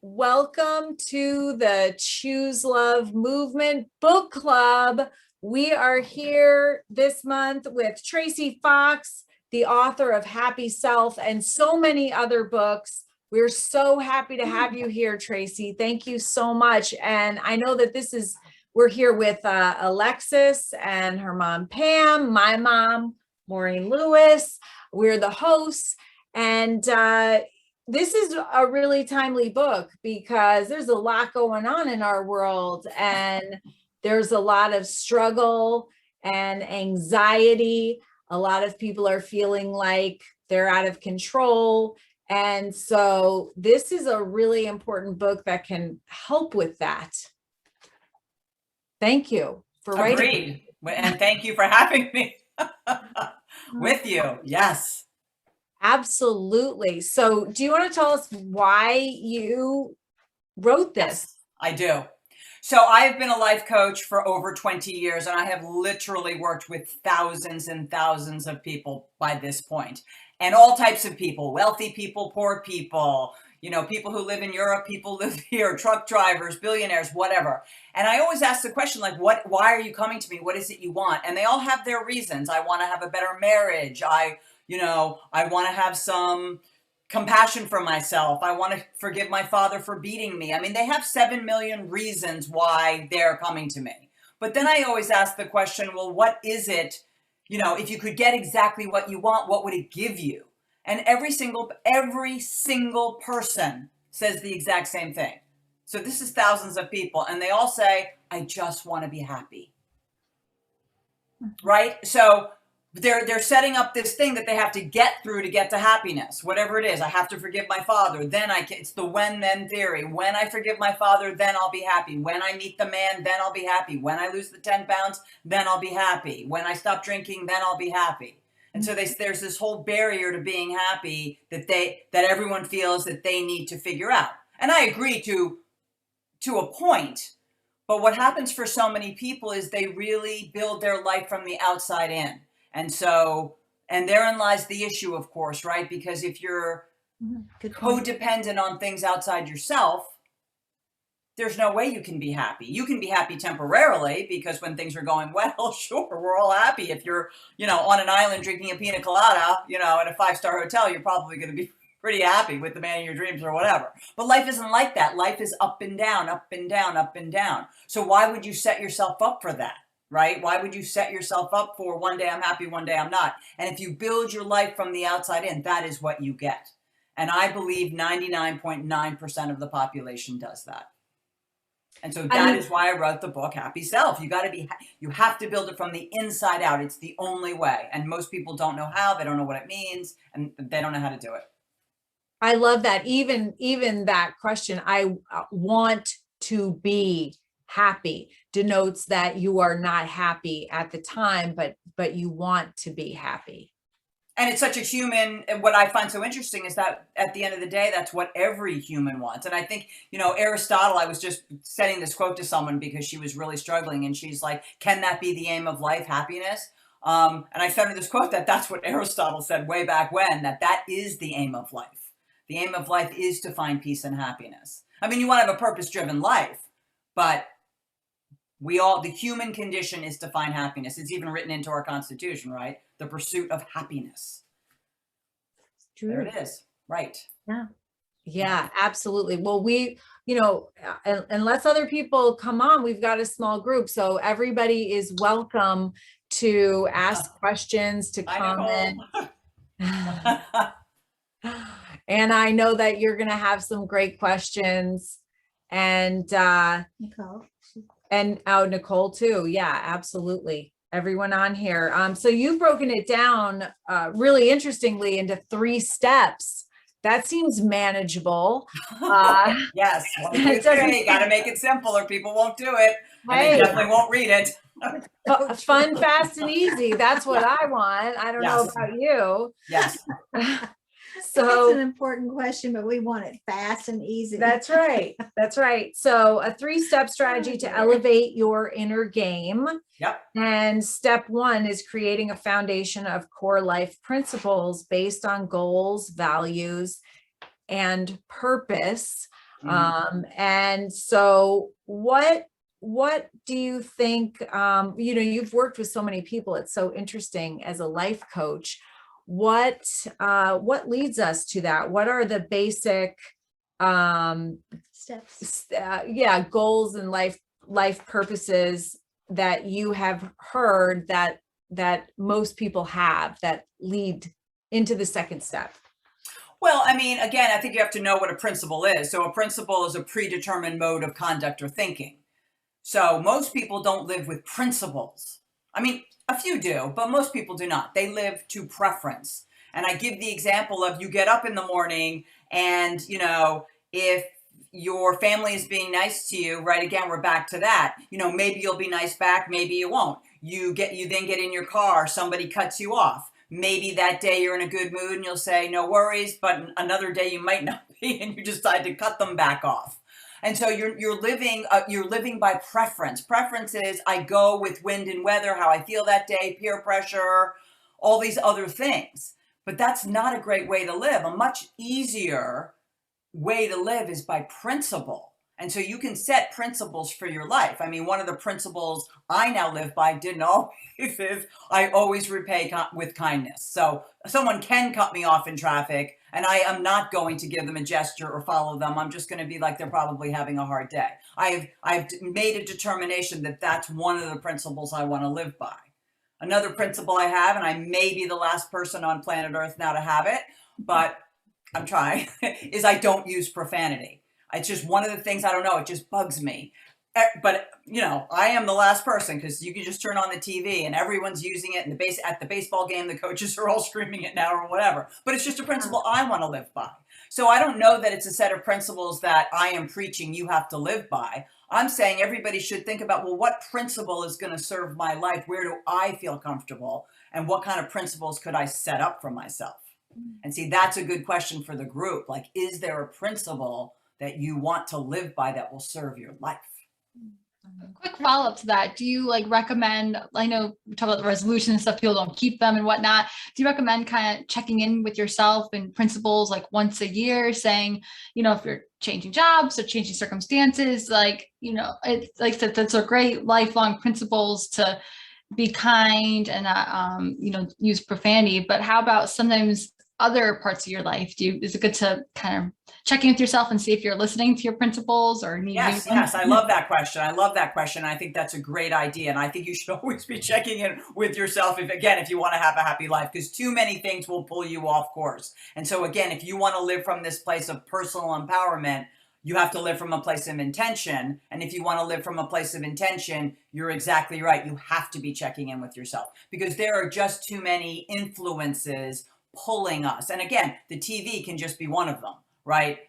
Welcome to the Choose Love Movement Book Club. We are here this month with Tracy Fox, the author of Happy Self and so many other books. We're so happy to have you here, Tracy. Thank you so much. And I know that we're here with Alexis and her mom, Pam, my mom, Maureen Lewis. We're the hosts. And this is a really timely book because there's a lot going on in our world, and there's a lot of struggle and anxiety. A lot of people are feeling like they're out of control. And so this is a really important book that can help with that. Thank you for writing. Agreed. And thank you for having me with you. Yes. Absolutely. So do you want to tell us why you wrote this? Yes, I do. So I've been a life coach for over 20 years, and I have literally worked with thousands and thousands of people by this point, and all types of people, wealthy people, poor people, people who live in Europe, people who live here, truck drivers, billionaires, whatever. And I always ask the question, like, why are you coming to me? What is it you want? And they all have their reasons. I want to have a better marriage. I want to have some compassion for myself. I want to forgive my father for beating me. I mean, they have 7 million reasons why they're coming to me. But then I always ask the question, well, what is it? If you could get exactly what you want, what would it give you? And every single person says the exact same thing. So this is thousands of people, and they all say, I just want to be happy. Right? So they're setting up this thing that they have to get through to get to happiness, whatever it is. I have to forgive my father. Then it's the when-then theory. When I forgive my father, then I'll be happy. When I meet the man, then I'll be happy. When I lose the 10 pounds, then I'll be happy. When I stop drinking, then I'll be happy. And so there's this whole barrier to being happy that everyone feels that they need to figure out. And I agree to a point. But what happens for so many people is they really build their life from the outside in. And therein lies the issue, of course, right? Because if you're codependent on things outside yourself, there's no way you can be happy. You can be happy temporarily because when things are going well, sure, we're all happy. If you're, on an island drinking a pina colada, at a 5-star hotel, you're probably going to be pretty happy with the man of your dreams or whatever. But life isn't like that. Life is up and down, up and down, up and down. So why would you set yourself up for that? Right? Why would you set yourself up for one day I'm happy, one day I'm not? And if you build your life from the outside in, that is what you get. And I believe 99.9% of the population does that. And so that is why I wrote the book, Happy Self. You have to build it from the inside out. It's the only way. And most people don't know how, they don't know what it means, and they don't know how to do it. I love that. Even that question, I want to be happy, denotes that you are not happy at the time, but you want to be happy. And it's such a human, what I find so interesting is that at the end of the day, that's what every human wants. And I think, Aristotle, I was just sending this quote to someone because she was really struggling, and she's like, can that be the aim of life, happiness? And I sent her this quote that's what Aristotle said way back when, that is the aim of life. The aim of life is to find peace and happiness. I mean, you want to have a purpose-driven life, but the human condition is to find happiness. It's even written into our Constitution, right? The pursuit of happiness. True. There it is. Right. Yeah, absolutely. Well, we, unless other people come on, we've got a small group. So everybody is welcome to ask questions, to comment. And I know that you're going to have some great questions. And Nicole. And Nicole too. Yeah, absolutely. Everyone on here. So you've broken it down really interestingly into 3 steps. That seems manageable. Yes. You got to make it simple or people won't do it. And they definitely won't read it. Fun, fast, and easy. That's what I want. I don't know about you. Yes. So it's an important question, but we want it fast and easy. That's right. That's right. So a 3-step strategy to elevate your inner game. Yep. And step 1 is creating a foundation of core life principles based on goals, values, and purpose. And so what do you think, you've worked with so many people. It's so interesting as a life coach. What leads us to that? What are the basic, Steps. goals and life purposes that you have heard that most people have that lead into the second step? Well, I mean, again, I think you have to know what a principle is. So a principle is a predetermined mode of conduct or thinking. So most people don't live with principles. I mean, a few do, but most people do not. They live to preference. And I give the example of you get up in the morning and, if your family is being nice to you, right? Again, we're back to that. Maybe you'll be nice back, maybe you won't. You then get in your car, somebody cuts you off. Maybe that day you're in a good mood and you'll say, no worries, but another day you might not be and you decide to cut them back off. And so you're living by preference. Preference is I go with wind and weather, how I feel that day, peer pressure, all these other things. But that's not a great way to live. A much easier way to live is by principle. And so you can set principles for your life. I mean, one of the principles I now live by, didn't always, is I always repay with kindness. So someone can cut me off in traffic and I am not going to give them a gesture or follow them. I'm just going to be like, they're probably having a hard day. I've made a determination that that's one of the principles I want to live by. Another principle I have, and I may be the last person on planet Earth now to have it, but I'm trying, is I don't use profanity. It's just one of the things, I don't know, it just bugs me. But, I am the last person because you can just turn on the TV and everyone's using it at the baseball game, the coaches are all screaming it now or whatever. But it's just a principle I want to live by. So I don't know that it's a set of principles that I am preaching you have to live by. I'm saying everybody should think about, well, what principle is going to serve my life? Where do I feel comfortable? And what kind of principles could I set up for myself? And see, that's a good question for the group. Like, is there a principle that you want to live by that will serve your life? Quick follow-up to that. Do you recommend, I know we talk about the resolution and stuff, people don't keep them and whatnot. Do you recommend kind of checking in with yourself and principles once a year, saying, if you're changing jobs or changing circumstances, it's like that, that's a great lifelong principles to be kind and not, use profanity. But how about sometimes other parts of your life? Is it good to kind of check in with yourself and see if you're listening to your principles or need? Yes, I love that question. I think that's a great idea. And I think you should always be checking in with yourself if you want to have a happy life, because too many things will pull you off course. And so again, if you want to live from this place of personal empowerment, you have to live from a place of intention. And if you want to live from a place of intention, you're exactly right. You have to be checking in with yourself because there are just too many influences pulling us. And again, the TV can just be one of them, right?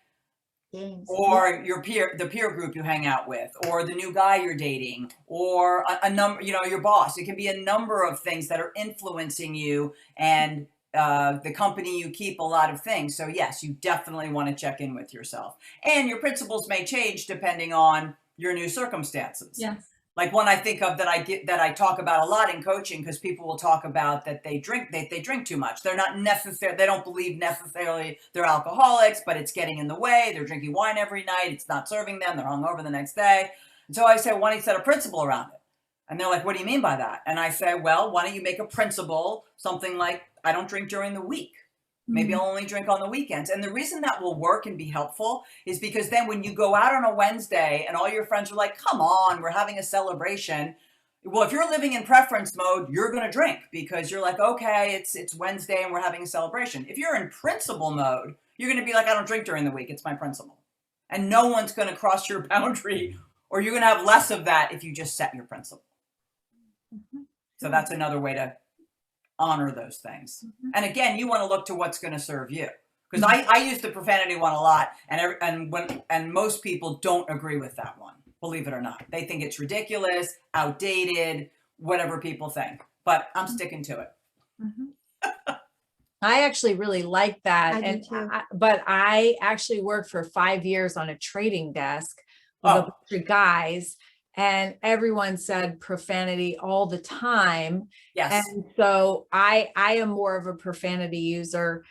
Games. Or the peer group you hang out with, or the new guy you're dating, or a number, your boss. It can be a number of things that are influencing you and the company you keep, a lot of things. So yes, you definitely want to check in with yourself. And your principles may change depending on your new circumstances. Yes. Like one I think of that I talk about a lot in coaching, because people will talk about that they drink too much. They're not necessarily, they don't believe necessarily they're alcoholics, but it's getting in the way. They're drinking wine every night. It's not serving them. They're hungover the next day. And so I say, why don't you set a principle around it? And they're like, what do you mean by that? And I say, well, why don't you make a principle, something like, I don't drink during the week. Maybe I'll only drink on the weekends. And the reason that will work and be helpful is because then when you go out on a Wednesday and all your friends are like, come on, we're having a celebration. Well, if you're living in preference mode, you're going to drink because you're like, okay, it's Wednesday and we're having a celebration. If you're in principle mode, you're going to be like, I don't drink during the week. It's my principle. And no one's going to cross your boundary, or you're going to have less of that if you just set your principle. So that's another way to honor those things. And again, you want to look to what's going to serve you. Because I use the profanity one a lot, and most people don't agree with that one, believe it or not. They think it's ridiculous, outdated, whatever people think. But I'm sticking to it. I actually really like that. I do too. But I actually worked for 5 years on a trading desk with a bunch of guys, and everyone said profanity all the time. Yes. And so I am more of a profanity user.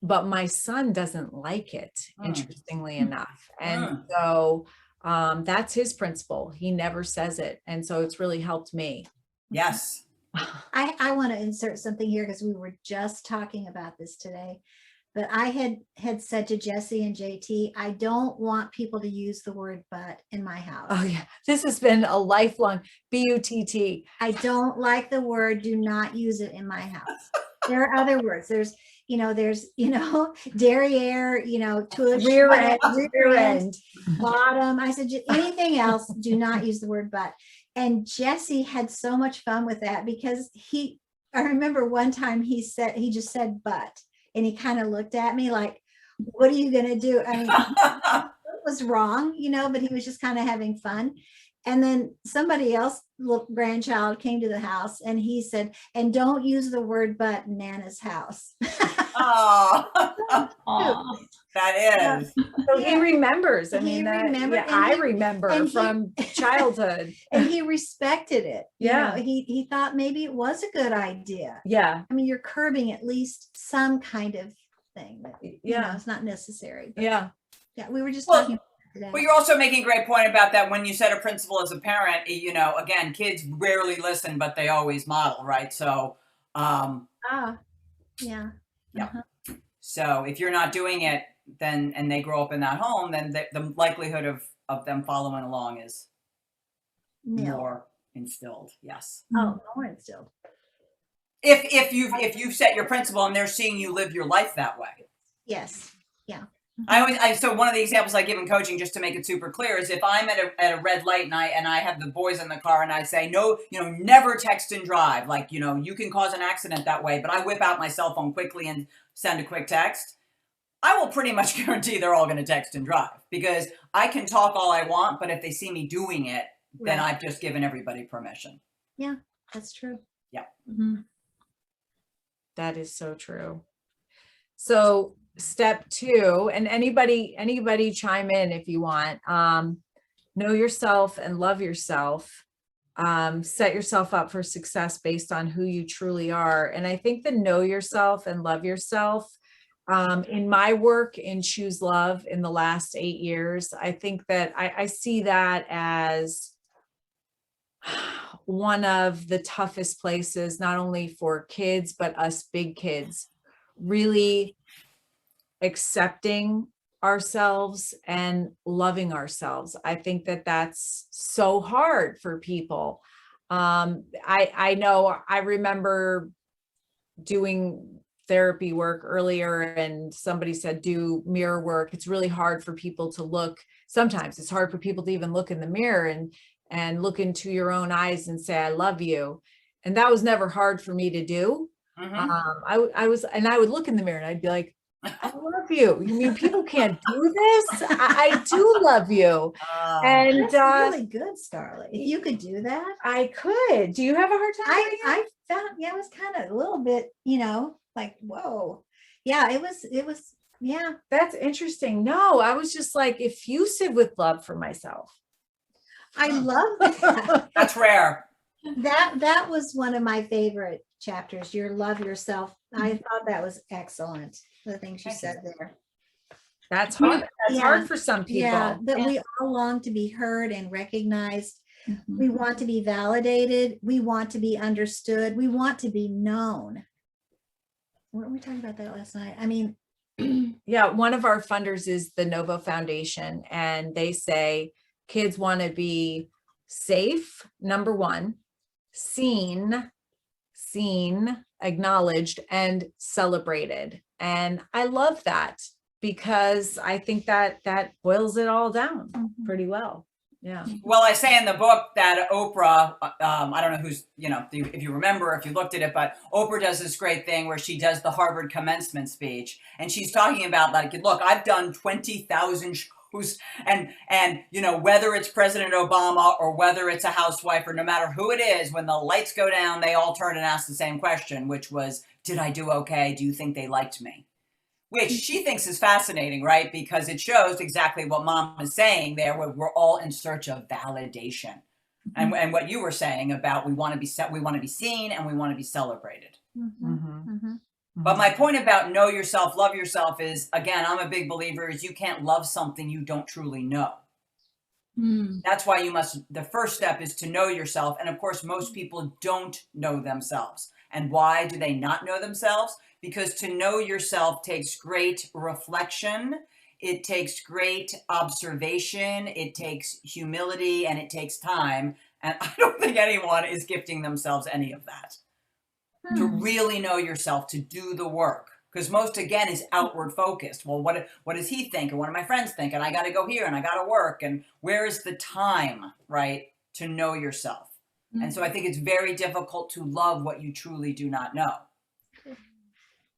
but my son doesn't like it, Mm. interestingly enough. And so that's his principle. He never says it. And so it's really helped me. Yes. I want to insert something here because we were just talking about this today. But I had said to Jesse and JT, I don't want people to use the word but in my house. Oh yeah, this has been a lifelong BUTT. I don't like the word, do not use it in my house. There are other words. There's derriere, tush, Rear end, rear end, bottom. I said, anything else, do not use the word but. And Jesse had so much fun with that because I remember one time he just said but. And he kind of looked at me like, what are you going to do? I mean, it was wrong, but he was just kind of having fun. And then somebody else, little grandchild, came to the house and he said, and don't use the word but in Nana's house. Oh, that is. So he remembers. I He mean, remembered, and I he- remember and he- from childhood. And he respected it. Yeah. He thought maybe it was a good idea. Yeah. I mean, you're curbing at least some kind of thing that, Yeah. it's not necessary. But Yeah. yeah, we were just Well, talking about it today. But you're also making a great point about that when you set a principle as a parent, again, kids rarely listen, but they always model, right? So, Yeah. so if you're not doing it, then, and they grow up in that home, then the likelihood of them following along is No. more instilled. Yes. Oh, more instilled. If you've set your principle and they're seeing you live your life that way. Yes. So one of the examples I give in coaching, just to make it super clear, is if I'm at a red light and I have the boys in the car and I say, no, never text and drive. Like, you can cause an accident that way, but I whip out my cell phone quickly and send a quick text. I will pretty much guarantee they're all going to text and drive because I can talk all I want, but if they see me doing it, then Right. I've just given everybody permission. Yeah, that's true. That is so true. So step 2, and anybody chime in if you want. Know yourself and love yourself. Set yourself up for success based on who you truly are. And I think the know yourself and love yourself, in my work in Choose Love in the last 8 years, I think that I see that as one of the toughest places, not only for kids, but us big kids, really accepting ourselves and loving ourselves. I think that that's so hard for people. I know I remember doing therapy work earlier and somebody said, do mirror work. It's really hard for people to look. Sometimes it's hard for people to even look in the mirror and look into your own eyes and say, I love you. And that was never hard for me to do. I would look in the mirror and I'd be like, I love you. You mean people can't do this? I do love you. And That's really good, Scarlett. If you could do that. I could. Do you have a hard time? doing it? I found, it was kind of a little bit, like, whoa. Yeah, it was, yeah. That's interesting. No, I was just like effusive with love for myself. I love that. That's rare. That was one of my favorite chapters, your love yourself. I thought that was excellent. The things you said there. That's hard. That's Yeah. hard for some people. Yeah, that we all long to be heard and recognized. We want to be validated. We want to be understood. We want to be known. Weren't we talking about that last night? I mean, Yeah, one of our funders is the Novo Foundation, and they say kids want to be safe, number one, seen, acknowledged, and celebrated. And I love that because I think that boils it all down pretty well. Yeah. Well, I say in the book that Oprah, I don't know who's, if you remember, if you looked at it, but Oprah does this great thing where she does the Harvard commencement speech. And she's talking about like, look, I've done 20,000 shows and, whether it's President Obama or whether it's a housewife or no matter who it is, when the lights go down, they all turn and ask the same question, which was, did I do okay? Do you think they liked me? Which she thinks is fascinating, right? Because it shows exactly what Mom is saying there, where we're all in search of validation. And what you were saying about we want to be seen and we want to be celebrated. But my point about know yourself, love yourself is, again, I'm a big believer is you can't love something you don't truly know. Mm. That's why the first step is to know yourself. And of course, most people don't know themselves. And why do they not know themselves? Because to know yourself takes great reflection. It takes great observation. It takes humility and it takes time. And I don't think anyone is gifting themselves any of that. To really know yourself, to do the work. Because most, again, is outward focused. Well, what does he think? And what do my friends think? And I got to go here and I got to work. And where is the time, right, to know yourself? And so I think it's very difficult to love what you truly do not know.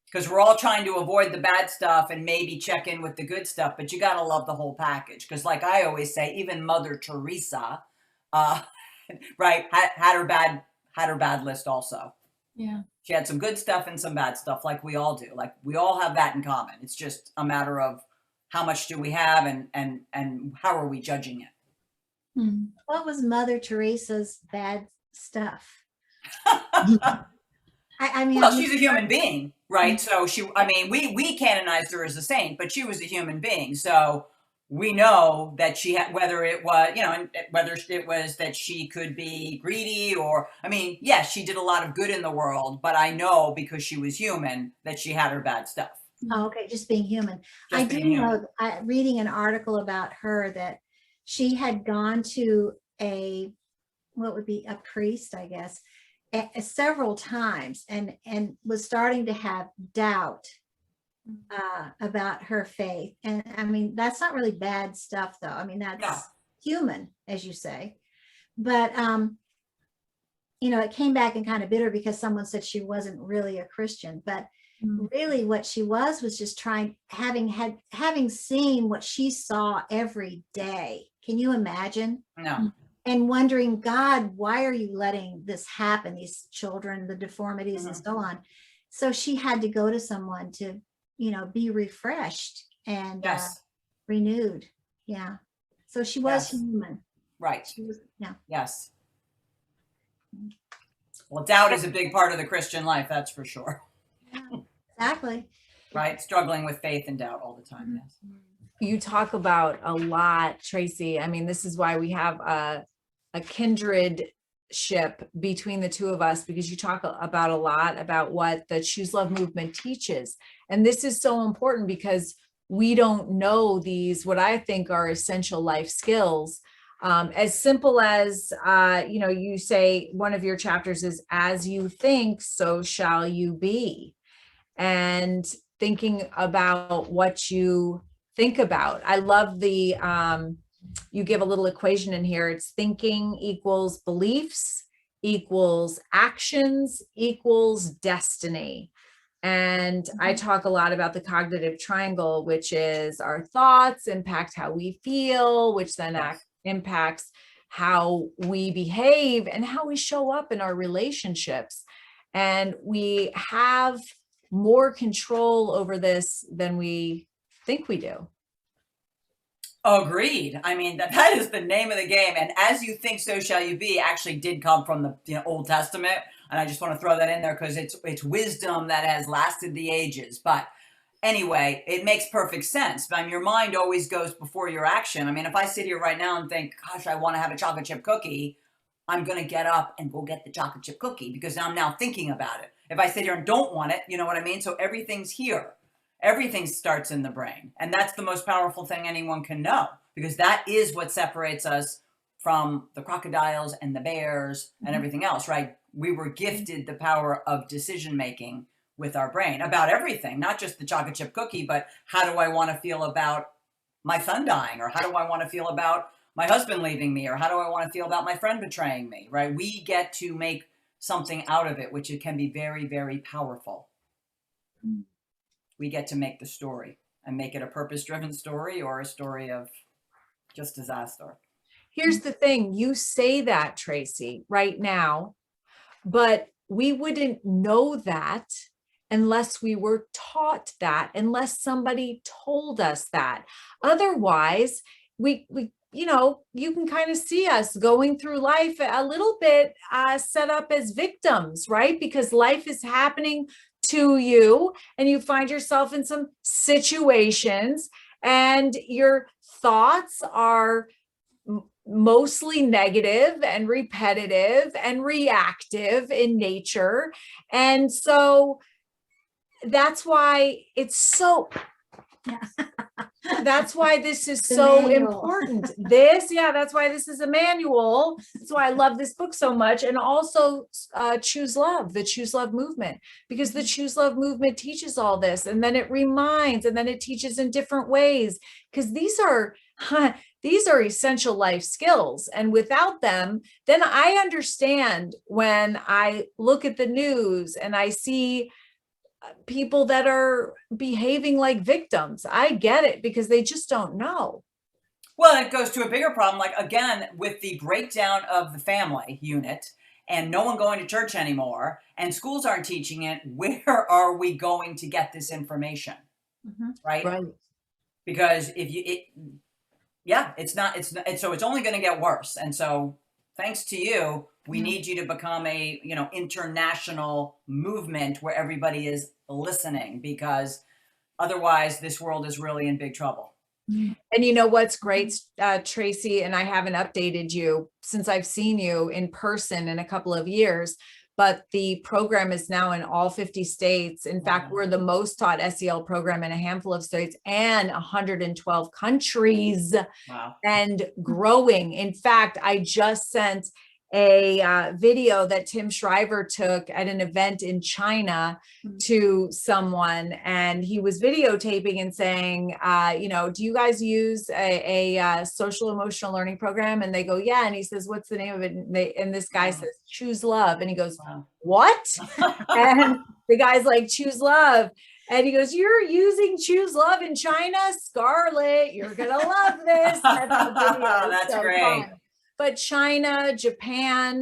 Because we're all trying to avoid the bad stuff and maybe check in with the good stuff. But you got to love the whole package. Because like I always say, even Mother Teresa, right, had her bad list also. Yeah. She had some good stuff and some bad stuff, like we all do. Like we all have that in common. It's just a matter of how much do we have and how are we judging it? Mm. What was Mother Teresa's bad stuff? I mean, Well, she's a human being, right? So we canonized her as a saint, but she was a human being. So we know that she had, whether it was that she could be greedy or, yes, she did a lot of good in the world, but I know because she was human that she had her bad stuff. oh, okay, just being human. Just I do being human. know, reading an article about her that she had gone to what would be a priest, I guess, several times and was starting to have doubt about her faith. And that's not really bad stuff though. That's human, as you say. But it came back and kind of bitter because someone said she wasn't really a Christian, but really what she was just having seen what she saw every day. Can you imagine? No. And wondering, God, why are you letting this happen? These children, the deformities and so on. So she had to go to someone to, be refreshed and renewed. Yeah. So she was human. Right. She was, yeah. Yes. Well, doubt is a big part of the Christian life, that's for sure. Yeah, exactly. Right? Struggling with faith and doubt all the time, yes. You talk about a lot, Tracy. This is why we have a kindredship between the two of us, because you talk about a lot about what the Choose Love movement teaches. And this is so important because we don't know these, what I think are essential life skills. As simple as, you say one of your chapters is, as you think, so shall you be. And thinking about what you think about. I love the, you give a little equation in here. It's thinking equals beliefs equals actions equals destiny. And I talk a lot about the cognitive triangle, which is our thoughts impact how we feel, which then impacts how we behave and how we show up in our relationships. And we have more control over this than we think we do. Agreed. That is the name of the game. And as you think, so shall you be actually did come from the Old Testament. And I just want to throw that in there because it's wisdom that has lasted the ages. But anyway, it makes perfect sense. Your mind always goes before your action. If I sit here right now and think, gosh, I want to have a chocolate chip cookie, I'm going to get up and go get the chocolate chip cookie because I'm now thinking about it. If I sit here and don't want it, you know what I mean? So everything's here. Everything starts in the brain. And that's the most powerful thing anyone can know, because that is what separates us from the crocodiles and the bears and everything else, right? We were gifted the power of decision making with our brain about everything, not just the chocolate chip cookie, but how do I want to feel about my son dying? Or how do I want to feel about my husband leaving me? Or how do I want to feel about my friend betraying me, right? We get to make something out of it, which it can be very, very powerful. We get to make the story and make it a purpose-driven story or a story of just disaster. Here's the thing. You say that, Tracy, right now, but we wouldn't know that unless we were taught that, unless somebody told us that. Otherwise, we you can kind of see us going through life a little bit set up as victims, right? Because life is happening to you and you find yourself in some situations and your thoughts are mostly negative and repetitive and reactive in nature. And so that's why it's so, that's why this is The so manual. important. That's why this is a manual. That's why I love this book so much. And also Choose Love, the Choose Love movement, because the Choose Love movement teaches all this. And then it reminds, and then it teaches in different ways, because these are essential life skills. And without them, then I understand when I look at the news and I see people that are behaving like victims. I get it because they just don't know. Well, it goes to a bigger problem, like again, with the breakdown of the family unit and no one going to church anymore and schools aren't teaching it, where are we going to get this information? Right? Right. Because if you, so it's only going to get worse. And so thanks to you, we need you to become a, international movement where everybody is listening, because otherwise this world is really in big trouble. And you know what's great, Tracy, and I haven't updated you since I've seen you in person in a couple of years, but the program is now in all 50 states. In fact, we're the most taught SEL program in a handful of states and 112 countries. Wow. And growing. In fact, I just sent a video that Tim Shriver took at an event in China to someone, and he was videotaping and saying, do you guys use a social emotional learning program? And they go, yeah. And he says, what's the name of it? And this guy says, Choose Love. And he goes, what? And the guy's like, Choose Love. And he goes, you're using Choose Love in China? Scarlett, you're going to love this. That's so great. fun. But China, Japan,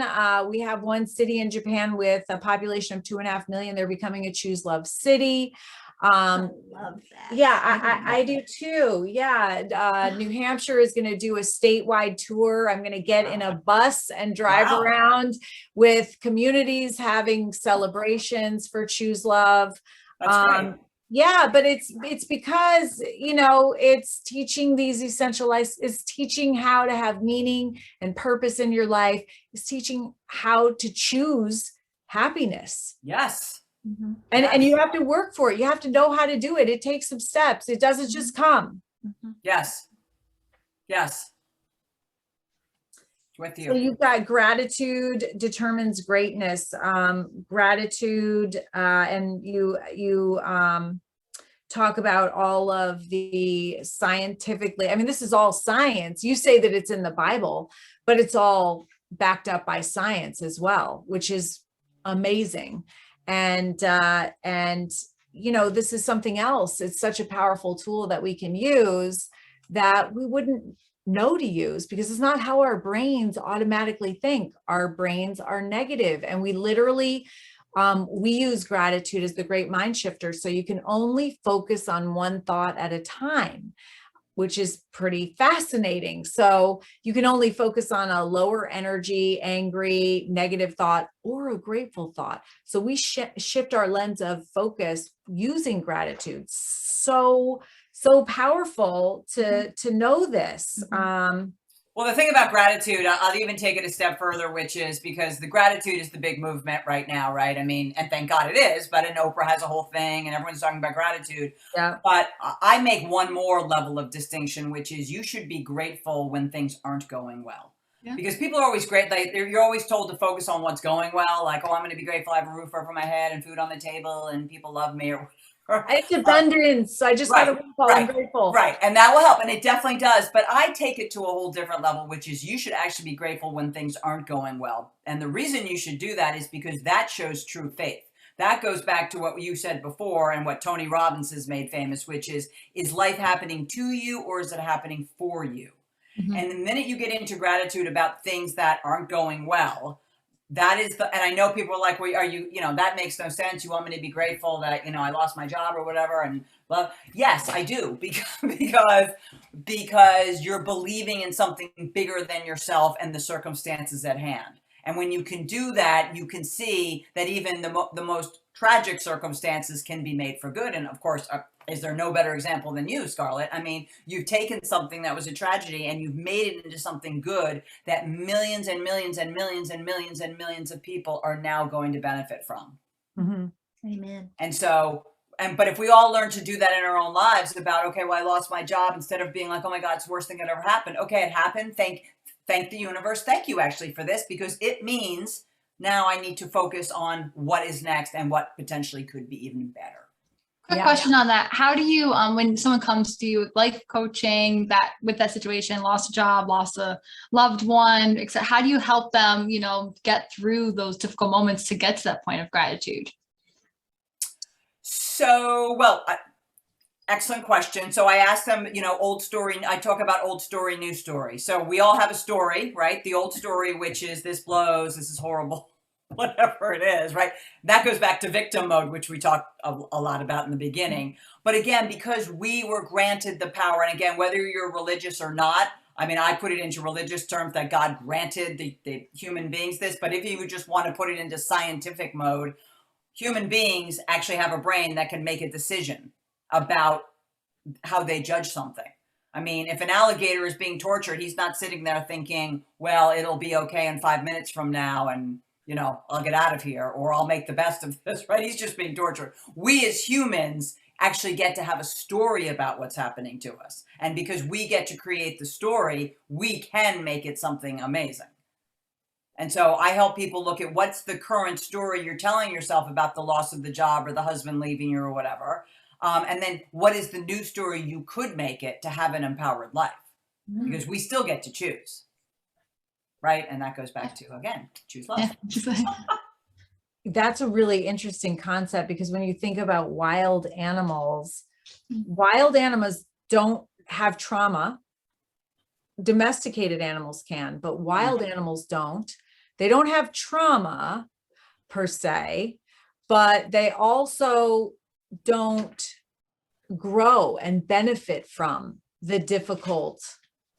we have one city in Japan with a population of 2.5 million. They're becoming a Choose Love city. I love that. Yeah, I do too. Yeah. New Hampshire is going to do a statewide tour. I'm going to get in a bus and drive around with communities having celebrations for Choose Love. That's great. Yeah, but it's because, it's teaching these essential lives, it's teaching how to have meaning and purpose in your life, it's teaching how to choose happiness. Yes. And you have to work for it. You have to know how to do it. It takes some steps. It doesn't just come. Yes. Yes. With you. So you've got gratitude determines greatness. Gratitude, and you talk about all of the scientifically, I mean, this is all science. You say that it's in the Bible, but it's all backed up by science as well, which is amazing. And this is something else. It's such a powerful tool that we can use that we wouldn't know to use, because it's not how our brains automatically think. Our brains are negative, and we literally we use gratitude as the great mind shifter. So you can only focus on one thought at a time, which is pretty fascinating. So you can only focus on a lower energy, angry, negative thought, or a grateful thought. So we shift our lens of focus using gratitude. So powerful to know this. Well, the thing about gratitude, I'll even take it a step further, which is because the gratitude is the big movement right now, right? I mean, and thank God it is, but and Oprah has a whole thing and everyone's talking about gratitude. Yeah. But I make one more level of distinction, which is you should be grateful when things aren't going well. Yeah. Because people are always great. Like you're always told to focus on what's going well. Like, oh, I'm going to be grateful I have a roof over my head and food on the table and people love me, or it's abundance. I just got to I'm grateful. Right. And that will help. And it definitely does. But I take it to a whole different level, which is you should actually be grateful when things aren't going well. And the reason you should do that is because that shows true faith. That goes back to what you said before and what Tony Robbins has made famous, which is life happening to you or is it happening for you? Mm-hmm. And the minute you get into gratitude about things that aren't going well, that is and I know people are like, well, are you, that makes no sense. You want me to be grateful that, I lost my job or whatever. And well, yes, I do, because you're believing in something bigger than yourself and the circumstances at hand. And when you can do that, you can see that even the most tragic circumstances can be made for good. And of course, is there no better example than you, Scarlett? I mean, you've taken something that was a tragedy and you've made it into something good that millions and millions and millions and millions and millions of people are now going to benefit from. Amen. And so, but if we all learn to do that in our own lives about, okay, well, I lost my job, instead of being like, oh my God, it's the worst thing that ever happened. Okay, it happened. Thank the universe. Thank you actually for this, because it means now I need to focus on what is next and what potentially could be even better. Quick question on that. How do you, when someone comes to you with life coaching, that with that situation, lost a job, lost a loved one, etc., how do you help them, you know, get through those difficult moments to get to that point of gratitude? So, well, excellent question. So I asked them, you know, old story. I talk about old story, new story. So we all have a story, right? The old story, which is this blows, this is horrible, whatever it is, right? That goes back to victim mode, which we talked a lot about in the beginning. But again, because we were granted the power, and again, whether you're religious or not, I mean, I put it into religious terms that God granted the human beings this, but if you just want to put it into scientific mode, human beings actually have a brain that can make a decision about how they judge something. I mean, if an alligator is being tortured, he's not sitting there thinking, well, it'll be okay in 5 minutes from now, and, you know, I'll get out of here, or I'll make the best of this, right? He's just being tortured. We as humans actually get to have a story about what's happening to us. And because we get to create the story, we can make it something amazing. And so I help people look at what's the current story you're telling yourself about the loss of the job or the husband leaving you or whatever. And then what is the new story you could make it to have an empowered life? Because we still get to choose. Right? And that goes back to, again, choose love. That's a really interesting concept, because when you think about wild animals don't have trauma. Domesticated animals can, but wild animals don't. They don't have trauma per se, but they also don't grow and benefit from the difficult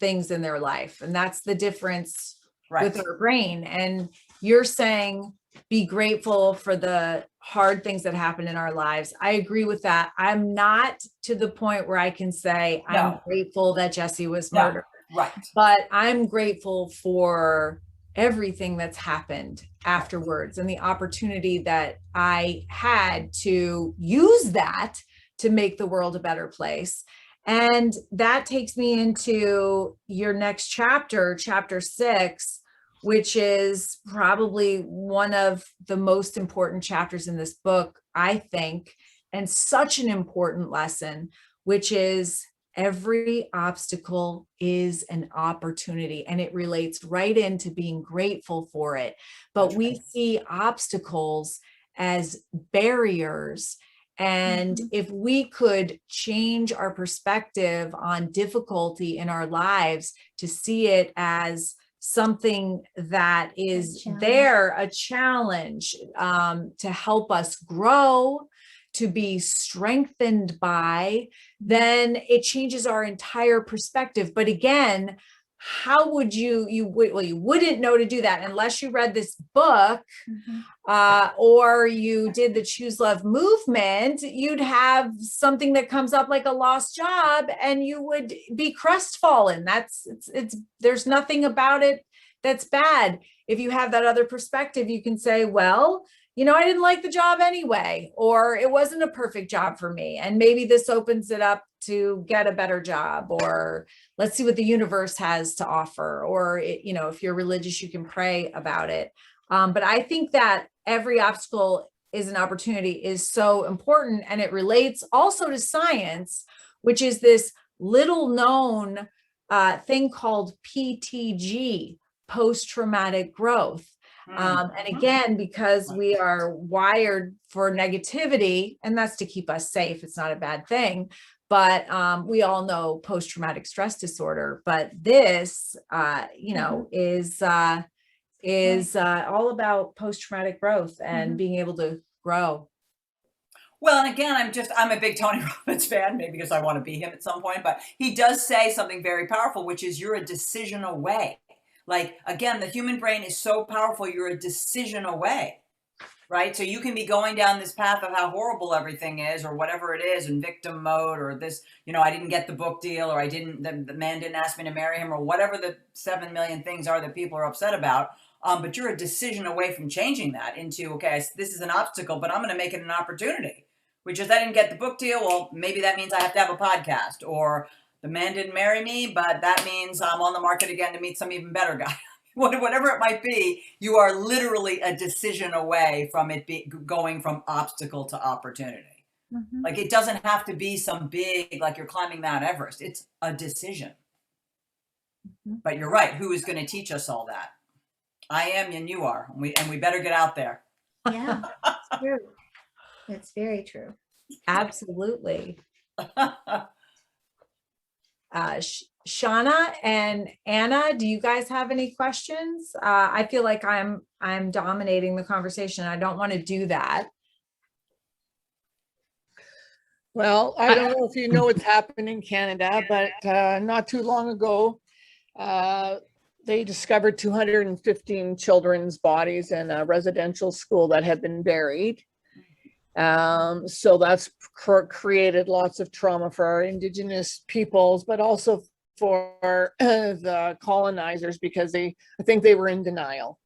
things in their life. And that's the difference with our brain. And you're saying, be grateful for the hard things that happen in our lives. I agree with that. I'm not to the point where I can say, I'm grateful that Jesse was murdered. Right. But I'm grateful for everything that's happened afterwards and the opportunity that I had to use that to make the world a better place. And that takes me into your next chapter, chapter 6, which is probably one of the most important chapters in this book, I think, and such an important lesson, which is every obstacle is an opportunity, and it relates right into being grateful for it. But we see obstacles as barriers. And if we could change our perspective on difficulty in our lives to see it as something that is a challenge to help us grow, to be strengthened by, then it changes our entire perspective. But again, how would you wouldn't know to do that unless you read this book or you did the Choose Love movement. You'd have something that comes up like a lost job and you would be crestfallen. There's nothing about it that's bad. If you have that other perspective, you can say, well, you know, I didn't like the job anyway, or it wasn't a perfect job for me. And maybe this opens it up to get a better job, or let's see what the universe has to offer. Or, if you're religious, you can pray about it. But I think that every obstacle is an opportunity is so important. And it relates also to science, which is this little known thing called PTG, post-traumatic growth. And again, because we are wired for negativity, and that's to keep us safe, it's not a bad thing, but we all know post-traumatic stress disorder. But this, is all about post-traumatic growth and being able to grow. Well, and again, I'm a big Tony Robbins fan, maybe because I want to be him at some point, but he does say something very powerful, which is you're a decision away. Like, again, the human brain is so powerful, you're a decision away. right? So you can be going down this path of how horrible everything is, or whatever it is, in victim mode, or this, I didn't get the book deal, or the man didn't ask me to marry him, or whatever the 7 million things are that people are upset about. But you're a decision away from changing that into, okay, this is an obstacle, but I'm going to make it an opportunity, which is I didn't get the book deal. Well, maybe that means I have to have a podcast, or the man didn't marry me, but that means I'm on the market again to meet some even better guy. Whatever it might be, you are literally a decision away from it going from obstacle to opportunity. Mhm. Like, it doesn't have to be some big, like you're climbing Mount Everest. It's a decision. Mhm. But you're right. Who is going to teach us all that? I am, and you are. And we better get out there. Yeah, it's true. It's very true. Absolutely. Shauna and Anna, do you guys have any questions? I feel like I'm dominating the conversation. I don't want to do that. Well, I don't know if you know what's happened in Canada, but not too long ago, they discovered 215 children's bodies in a residential school that had been buried. So that's created lots of trauma for our Indigenous peoples, but also for the colonizers, because I think they were in denial.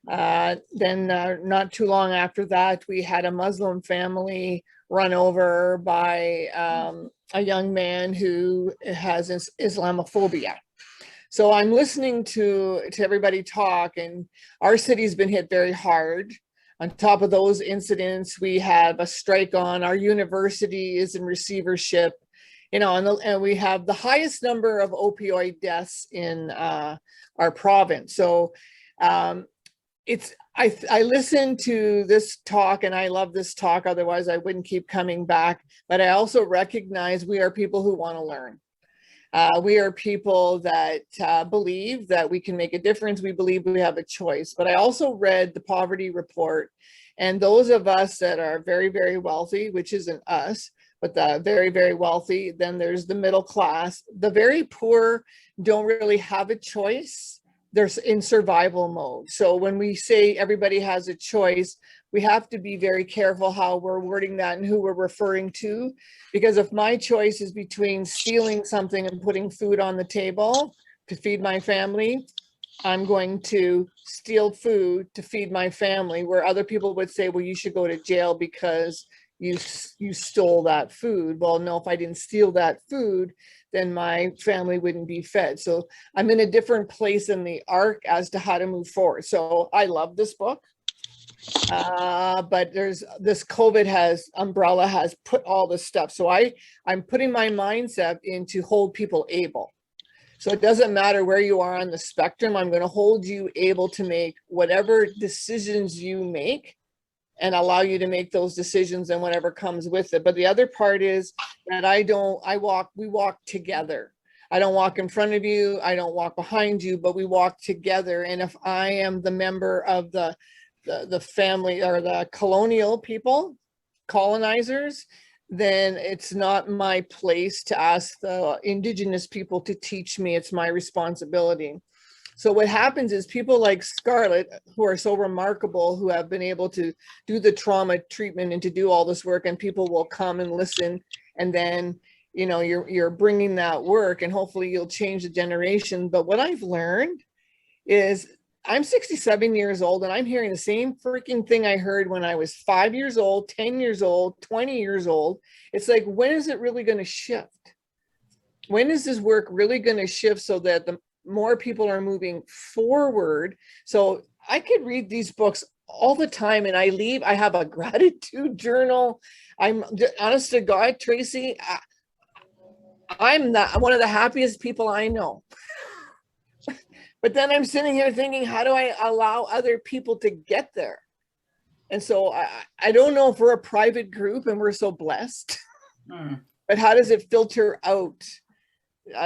Then not too long after that, we had a Muslim family run over by a young man who has Islamophobia. So I'm listening to everybody talk, and our city's been hit very hard. On top of those incidents, we have a strike on. Our university is in receivership, and we have the highest number of opioid deaths in our province. So I listen to this talk, and I love this talk. Otherwise, I wouldn't keep coming back. But I also recognize we are people who want to learn. We are people that believe that we can make a difference. We believe we have a choice. But I also read the poverty report, and those of us that are very, very wealthy, which isn't us, but the very, very wealthy, then there's the middle class. The very poor don't really have a choice. They're in survival mode. So when we say everybody has a choice, we have to be very careful how we're wording that and who we're referring to. Because if my choice is between stealing something and putting food on the table to feed my family, I'm going to steal food to feed my family, where other people would say, well, you should go to jail because you stole that food. Well, no, if I didn't steal that food, then my family wouldn't be fed. So I'm in a different place in the arc as to how to move forward. So I love this book. But there's this COVID umbrella has put all this stuff. So I'm putting my mindset in to hold people able. So it doesn't matter where you are on the spectrum. I'm going to hold you able to make whatever decisions you make, and allow you to make those decisions and whatever comes with it. But the other part is that we walk together. I don't walk in front of you. I don't walk behind you, but we walk together. And if I am the member of the family or the colonial people, colonizers, then it's not my place to ask the Indigenous people to teach me. It's my responsibility. So what happens is people like Scarlett, who are so remarkable, who have been able to do the trauma treatment and to do all this work, and people will come and listen, and then you're bringing that work, and hopefully you'll change the generation. But what I've learned is I'm 67 years old, and I'm hearing the same freaking thing I heard when I was 5 years old, 10 years old, 20 years old. It's like, when is it really going to shift? When is this work really going to shift so that the more people are moving forward? So I could read these books all the time, and I have a gratitude journal. I'm honest to God, Tracy, I'm one of the happiest people I know. But then I'm sitting here thinking, how do I allow other people to get there? And so I don't know if we're a private group and we're so blessed, but how does it filter out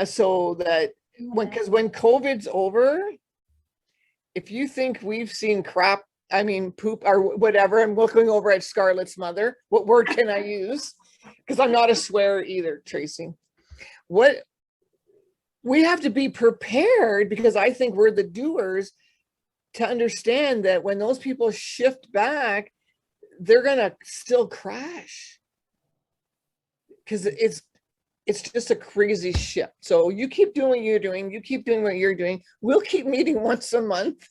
so that because when COVID's over, if you think we've seen crap, poop or whatever, I'm looking over at Scarlett's mother. What word can I use? Because I'm not a swearer either, Tracy. We have to be prepared, because I think we're the doers, to understand that when those people shift back, they're gonna still crash. Because it's just a crazy ship. So you keep doing what you're doing, you keep doing what you're doing. We'll keep meeting once a month.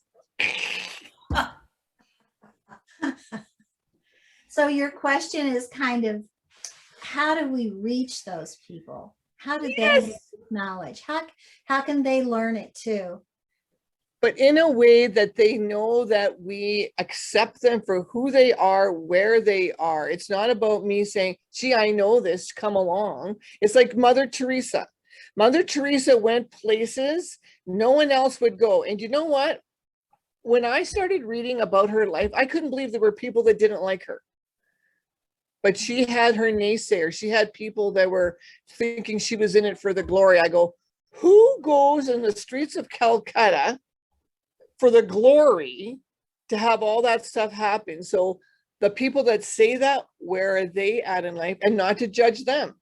So your question is kind of, how do we reach those people? How do they get knowledge? How can they learn it too? But in a way that they know that we accept them for who they are, where they are. It's not about me saying, gee, I know this, come along. It's like Mother Teresa. Mother Teresa went places no one else would go. And you know what? When I started reading about her life, I couldn't believe there were people that didn't like her. But she had her naysayers. She had people that were thinking she was in it for the glory. I go, who goes in the streets of Calcutta for the glory to have all that stuff happen? So the people that say that, where are they at in life? And not to judge them.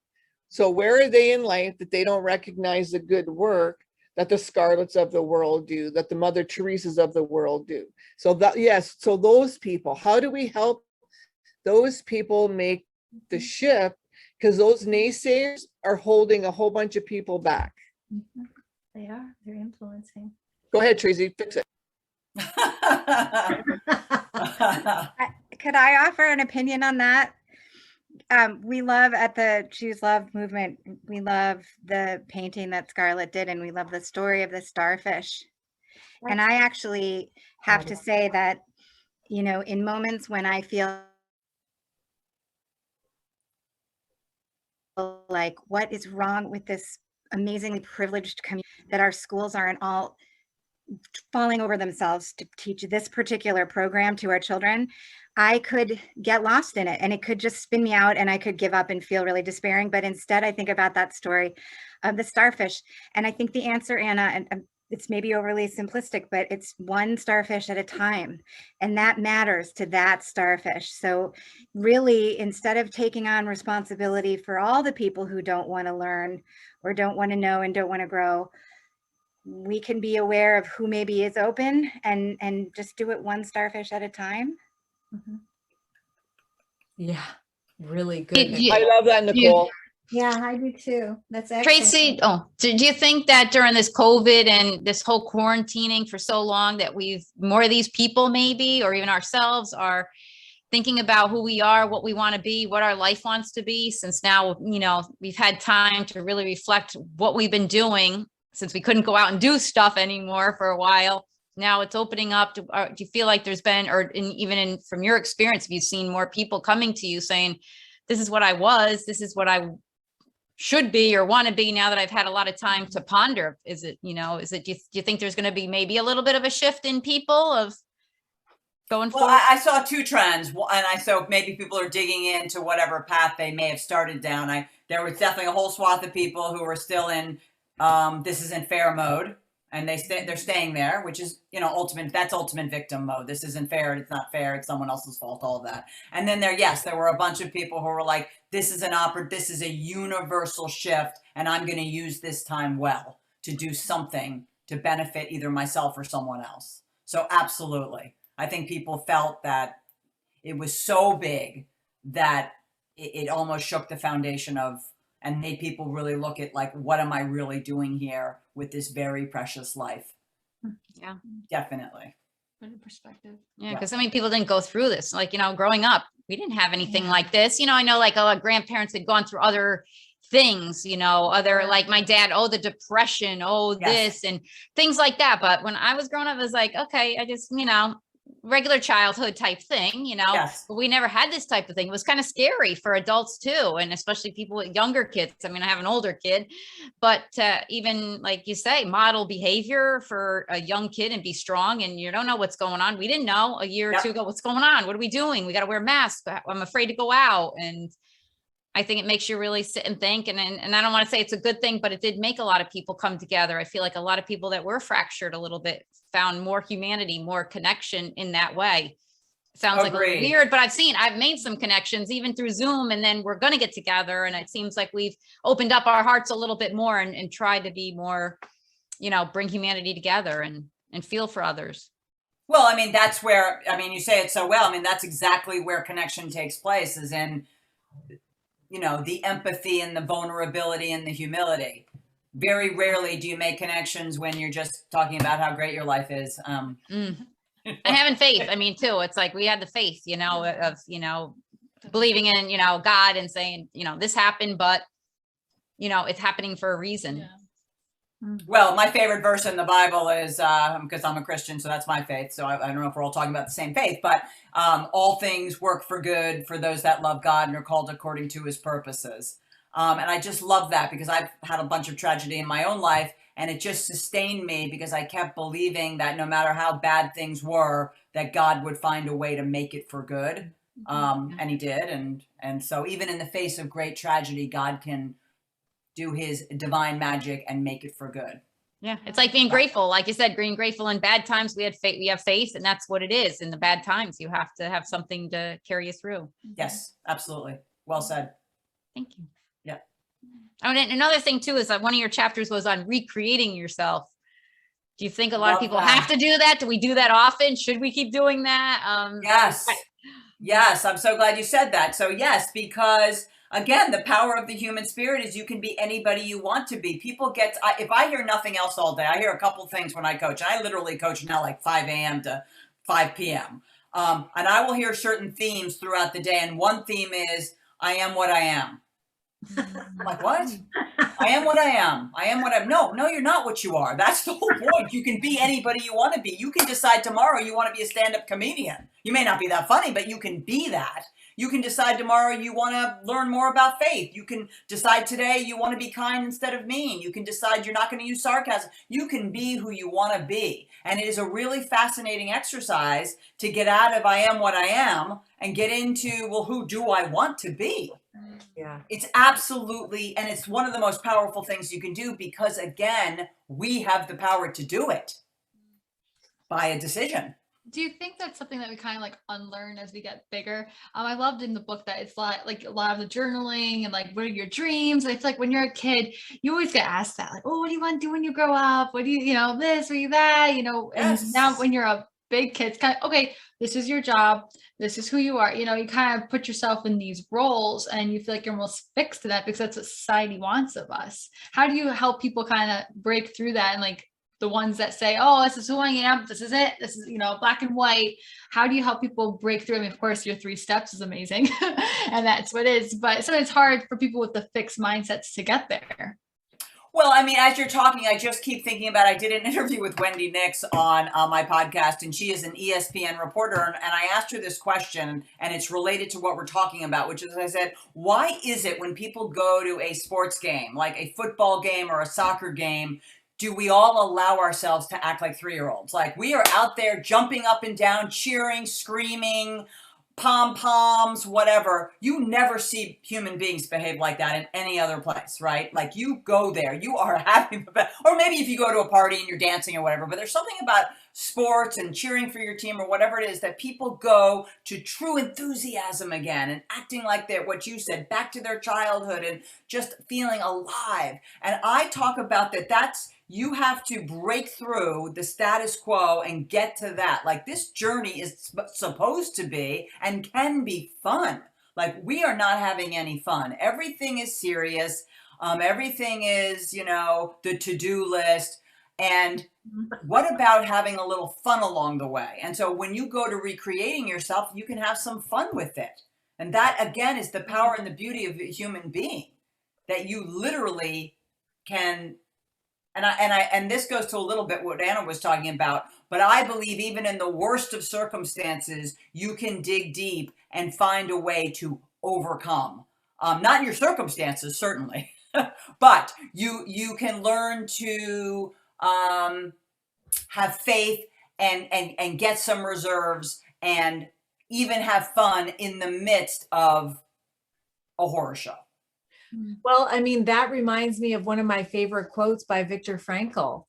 So where are they in life that they don't recognize the good work that the Scarlets of the world do, that the Mother Teresas of the world do? So that, yes, so those people, how do we help those people make the shift? Because those naysayers are holding a whole bunch of people back. Mhm. They are, they're influencing. Go ahead, Tracy, fix it. Could I offer an opinion on that? We love at the Choose Love movement, we love the painting that Scarlett did, and we love the story of the starfish. And I actually have to say that, you know, in moments when I feel like, what is wrong with this amazingly privileged community, that our schools aren't all falling over themselves to teach this particular program to our children, I could get lost in it and it could just spin me out and I could give up and feel really despairing. But instead, I think about that story of the starfish. And I think the answer, Anna, and it's maybe overly simplistic, but it's one starfish at a time. And that matters to that starfish. So really, instead of taking on responsibility for all the people who don't want to learn or don't want to know and don't want to grow, we can be aware of who maybe is open and just do it one starfish at a time. Mhm. Yeah, really good. Do you- I love that, Nicole. Yeah, I do too. That's excellent. Tracy, do you think that during this COVID and this whole quarantining for so long that we've more of these people maybe, or even ourselves, are thinking about who we are, what we want to be, what our life wants to be, since now, you know, we've had time to really reflect what we've been doing since we couldn't go out and do stuff anymore for a while. Now it's opening up. Do you feel like there's been, or from your experience, have you seen more people coming to you saying, this is what I was, this is what I should be or want to be now that I've had a lot of time to ponder? Is it, do you think there's going to be maybe a little bit of a shift in people of going Well, forward? I saw two trends, and I saw maybe people are digging into whatever path they may have started down. There was definitely a whole swath of people who were still in this isn't fair mode, and they're staying there, which is, that's ultimate victim mode. This isn't fair. It's not fair. It's someone else's fault. All of that. And then there were a bunch of people who were like, this is this is a universal shift, and I'm going to use this time well to do something to benefit either myself or someone else. So absolutely. I think people felt that it was so big that it almost shook the foundation of, and made people really look at, like, what am I really doing here with this very precious life? Yeah. Definitely. Perspective. Yeah, because people didn't go through this. Like, growing up, we didn't have anything like this. I know like a lot of grandparents had gone through other things, other, like my dad, the depression, Yes. this and things like that. But when I was growing up, I was like, okay, I just, regular childhood type thing, Yes. but we never had this type of thing. It was kind of scary for adults too. And especially people with younger kids. I mean, I have an older kid, but even like you say, model behavior for a young kid and be strong, and you don't know what's going on. We didn't know a year or Yep. two ago, what's going on? What are we doing? We got to wear masks. I'm afraid to go out. And I think it makes you really sit and think. And I don't want to say it's a good thing, but it did make a lot of people come together. I feel like a lot of people that were fractured a little bit found more humanity, more connection in that way. Sounds like a little Agreed. weird, but I've made some connections even through Zoom, and then we're going to get together. And it seems like we've opened up our hearts a little bit more and tried to be more, bring humanity together and feel for others. Well, I mean, that's where, I mean, you say it so well. I mean, that's exactly where connection takes place, is in, you know, the empathy and the vulnerability and the humility. Very rarely do you make connections when you're just talking about how great your life is. And having faith, I mean, too, it's like we had the faith, you know, of, you know, believing in, you know, God and saying, you know, this happened, but, you know, it's happening for a reason. Yeah. Well, my favorite verse in the Bible is, because I'm a Christian, so that's my faith. So I don't know if we're all talking about the same faith, but all things work for good for those that love God and are called according to his purposes. And I just love that, because I've had a bunch of tragedy in my own life, and it just sustained me because I kept believing that no matter how bad things were, that God would find a way to make it for good. And he did. And so even in the face of great tragedy, God can do his divine magic and make it for good. Yeah. It's like being grateful. Like you said, being grateful in bad times, we have faith, and that's what it is. In the bad times, you have to have something to carry you through. Yes, absolutely. Well said. Thank you. Yeah. Oh, and another thing too, is that one of your chapters was on recreating yourself. Do you think a lot of people have to do that? Do we do that often? Should we keep doing that? Yes. Yes. I'm so glad you said that. So yes, because again, the power of the human spirit is you can be anybody you want to be. People get, if I hear nothing else all day, I hear a couple things when I coach. I literally coach now like 5 a.m. to 5 p.m. And I will hear certain themes throughout the day. And one theme is, I am what I am. I'm like, what? I am what I am. I am what I'm. No, you're not what you are. That's the whole point. You can be anybody you want to be. You can decide tomorrow you want to be a stand-up comedian. You may not be that funny, but you can be that. You can decide tomorrow you want to learn more about faith. You can decide today you want to be kind instead of mean. You can decide you're not going to use sarcasm. You can be who you want to be. And it is a really fascinating exercise to get out of I am what I am and get into, well, who do I want to be? Yeah. It's absolutely, and it's one of the most powerful things you can do, because again, we have the power to do it by a decision. Do you think that's something that we kind of like unlearn as we get bigger? I loved in the book that it's like a lot of the journaling and like, what are your dreams? It's like when you're a kid, you always get asked that, like, oh, what do you want to do when you grow up? What do you, this, what do you that, Yes. And now when you're a big kid, it's kind of, okay, this is your job. This is who you are. You kind of put yourself in these roles and you feel like you're almost fixed to that because that's what society wants of us. How do you help people kind of break through that, and like the ones that say, oh, this is who I am, this is it, this is, black and white? How do you help people break through? I mean, of course, your 3 steps is amazing and that's what it is, but sometimes it's hard for people with the fixed mindsets to get there. Well, I mean, as you're talking, I just keep thinking about, I did an interview with Wendy Nix on my podcast, and she is an ESPN reporter. And I asked her this question, and it's related to what we're talking about, which is, I said, why is it when people go to a sports game, like a football game or a soccer game, do we all allow ourselves to act like 3-year-olds? Like, we are out there jumping up and down, cheering, screaming, pom-poms, whatever. You never see human beings behave like that in any other place, right? Like, you go there, you are having the best, or maybe if you go to a party and you're dancing or whatever, but there's something about sports and cheering for your team or whatever it is that people go to true enthusiasm again and acting like they're, what you said, back to their childhood and just feeling alive. And I talk about that's, you have to break through the status quo and get to that. Like, this journey is supposed to be and can be fun. Like, we are not having any fun. Everything is serious. Everything is, the to-do list. And what about having a little fun along the way? And so when you go to recreating yourself, you can have some fun with it. And that, again, is the power and the beauty of a human being, that you literally can. And this goes to a little bit what Anna was talking about, but I believe even in the worst of circumstances, you can dig deep and find a way to overcome. Not in your circumstances, certainly, but you can learn to have faith and get some reserves and even have fun in the midst of a horror show. Well, I mean, that reminds me of one of my favorite quotes by Viktor Frankl.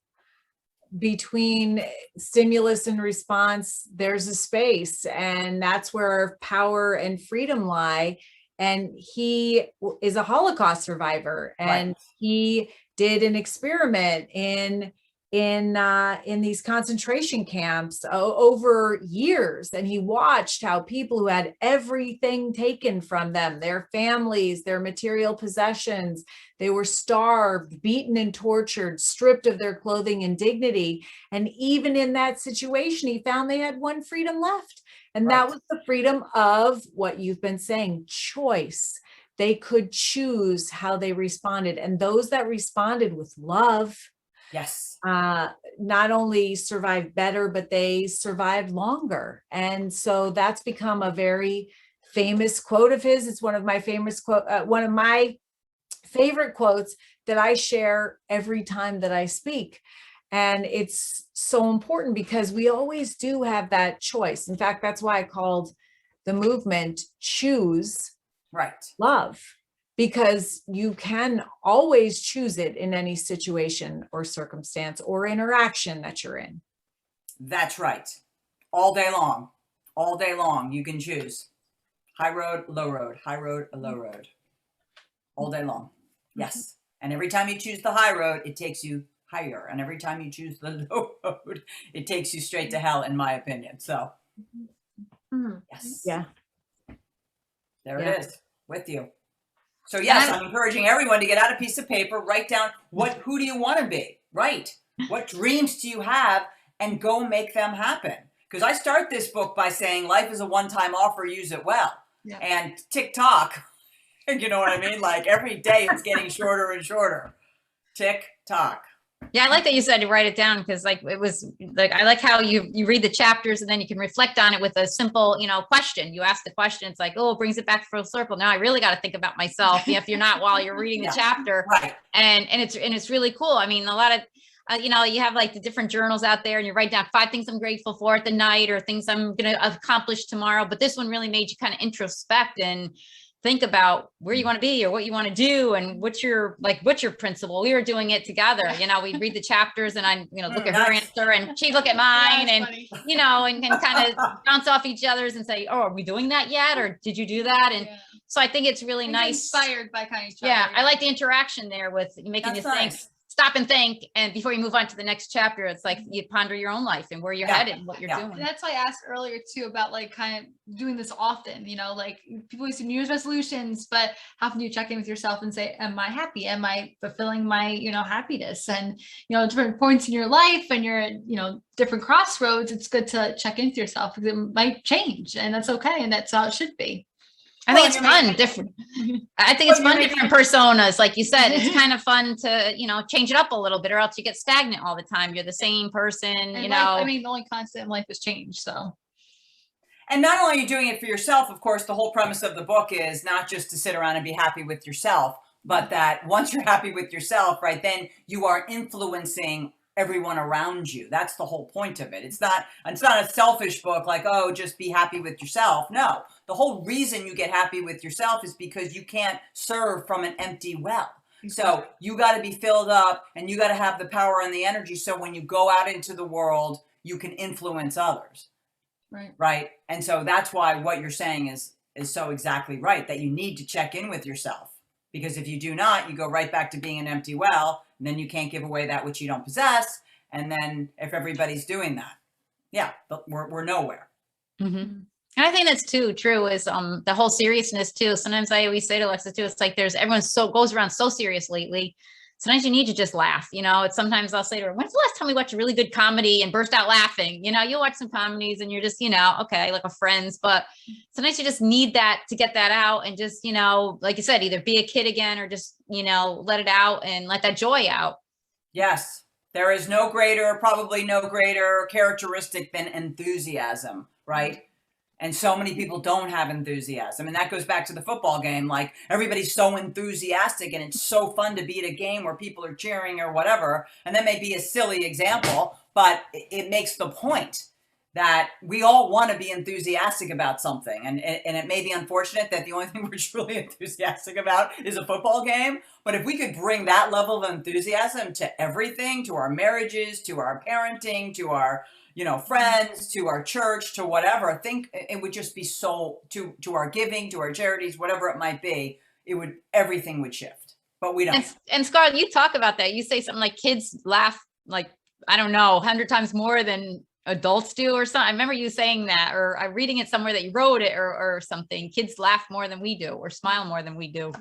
Between stimulus and response, there's a space, and that's where power and freedom lie. And he is a Holocaust survivor, and he did an experiment in in these concentration camps over years, and he watched how people who had everything taken from them, their families, their material possessions, they were starved, beaten and tortured, stripped of their clothing and dignity. And even in that situation, he found they had one freedom left, and that was the freedom of what you've been saying, choice. They could choose how they responded, and those that responded with love, Yes. not only survived better, but they survived longer. And so that's become a very famous quote of his. It's one of my one of my favorite quotes that I share every time that I speak. And it's so important because we always do have that choice. In fact, that's why I called the movement Choose Love, because you can always choose it in any situation or circumstance or interaction that you're in. That's right. All day long, you can choose high road, low road, high road, low road, all day long. Yes. And every time you choose the high road, it takes you higher. And every time you choose the low road, it takes you straight to hell, in my opinion. So yes. Yeah. There it is with you. So yes, I'm encouraging everyone to get out a piece of paper, write down who do you want to be, right? What dreams do you have, and go make them happen. Because I start this book by saying life is a one-time offer, use it well. Yeah. And tick-tock, you know what I mean? Like every day it's getting shorter and shorter. Tick-tock. Yeah, I like that you said to write it down, because like it was like, I like how you read the chapters and then you can reflect on it with a simple, question. You ask the question, it's like, oh, it brings it back full circle. Now I really got to think about myself if you're not while you're reading the chapter. Right. And it's really cool. I mean, a lot of, you have like the different journals out there and you write down 5 things I'm grateful for at the night or things I'm going to accomplish tomorrow. But this one really made you kind of introspect and think about where you want to be or what you want to do and what's your principle. We were doing it together. We read the chapters and I, look at her answer and she'd look at mine and, and kind of bounce off each other's and say, oh, are we doing that yet? Or did you do that? And so I think it's really nice. Inspired by kind of each other. Yeah. I like the interaction there with making you think, stop and think. And before you move on to the next chapter, it's like you ponder your own life and where you're headed and what you're doing. And that's why I asked earlier too about like kind of doing this often, like people used to New Year's resolutions, but how often do you check in with yourself and say, am I happy? Am I fulfilling my, happiness? And, different points in your life and your, different crossroads, it's good to check in with yourself because it might change and that's okay. And that's how it should be. I think it's fun, different. I think it's fun, different personas. Like you said, it's kind of fun to, change it up a little bit or else you get stagnant all the time. You're the same person, and life, the only constant in life is change. So. And not only are you doing it for yourself, of course, the whole premise of the book is not just to sit around and be happy with yourself, but that once you're happy with yourself, right, then you are influencing everyone around you. That's the whole point of it. It's not a selfish book like, oh, just be happy with yourself. No, the whole reason you get happy with yourself is because you can't serve from an empty well. So you got to be filled up and you got to have the power and the energy. So when you go out into the world, you can influence others. Right. Right. And so that's why what you're saying is so exactly right, that you need to check in with yourself. Because if you do not, you go right back to being an empty well, and then you can't give away that which you don't possess. And then if everybody's doing that, but we're nowhere. Mm-hmm. And I think that's too true is the whole seriousness too. Sometimes I always say to Alexa too, it's like everyone goes around so serious lately. Sometimes you need to just laugh. It's sometimes I'll say to her, when's the last time we watched a really good comedy and burst out laughing? You'll watch some comedies and you're just, okay, like a Friends, but sometimes you just need that to get that out and just, like you said, either be a kid again or just, let it out and let that joy out. Yes. There is probably no greater characteristic than enthusiasm, right? And so many people don't have enthusiasm. And that goes back to the football game. Like everybody's so enthusiastic and it's so fun to be at a game where people are cheering or whatever. And that may be a silly example, but it makes the point that we all want to be enthusiastic about something. And it may be unfortunate that the only thing we're truly enthusiastic about is a football game. But if we could bring that level of enthusiasm to everything, to our marriages, to our parenting, to our friends, to our church, to whatever, I think it would just be so to our giving, to our charities, whatever it might be, everything would shift, but we don't. And Scarlett, you talk about that. You say something like kids laugh like I don't know, 100 times more than adults do or something. I remember you saying that, or I'm reading it somewhere that you wrote it or something. Kids laugh more than we do or smile more than we do.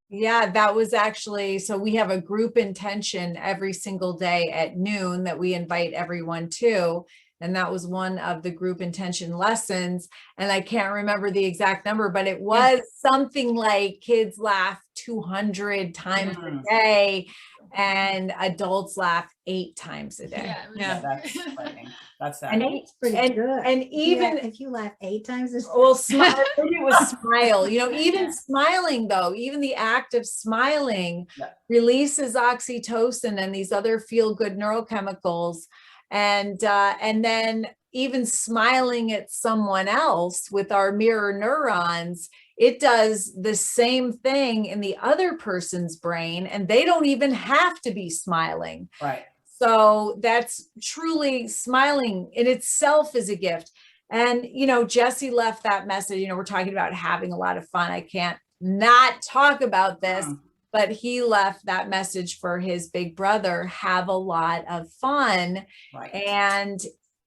Yeah, that was actually, so we have a group intention every single day at noon that we invite everyone to. And that was one of the group intention lessons. And I can't remember the exact number, but it was something like kids laugh 200 times a day and adults laugh 8 times a day. Yeah, that's frightening. That's sad. And Eight's pretty and- good. and Even even- if you laugh 8 times, it's Well, smile, it was smile, you know, even smiling though, even the act of smiling Yeah. releases oxytocin and these other feel-good neurochemicals. And then even smiling at someone else with our mirror neurons, it does the same thing in the other person's brain, and they don't even have to be smiling. Right. So that's truly smiling in itself is a gift. And, you know, Jesse left that message, you know, we're talking about having a lot of fun. I can't not talk about this, but he left that message for his big brother, have a lot of fun. Right. And,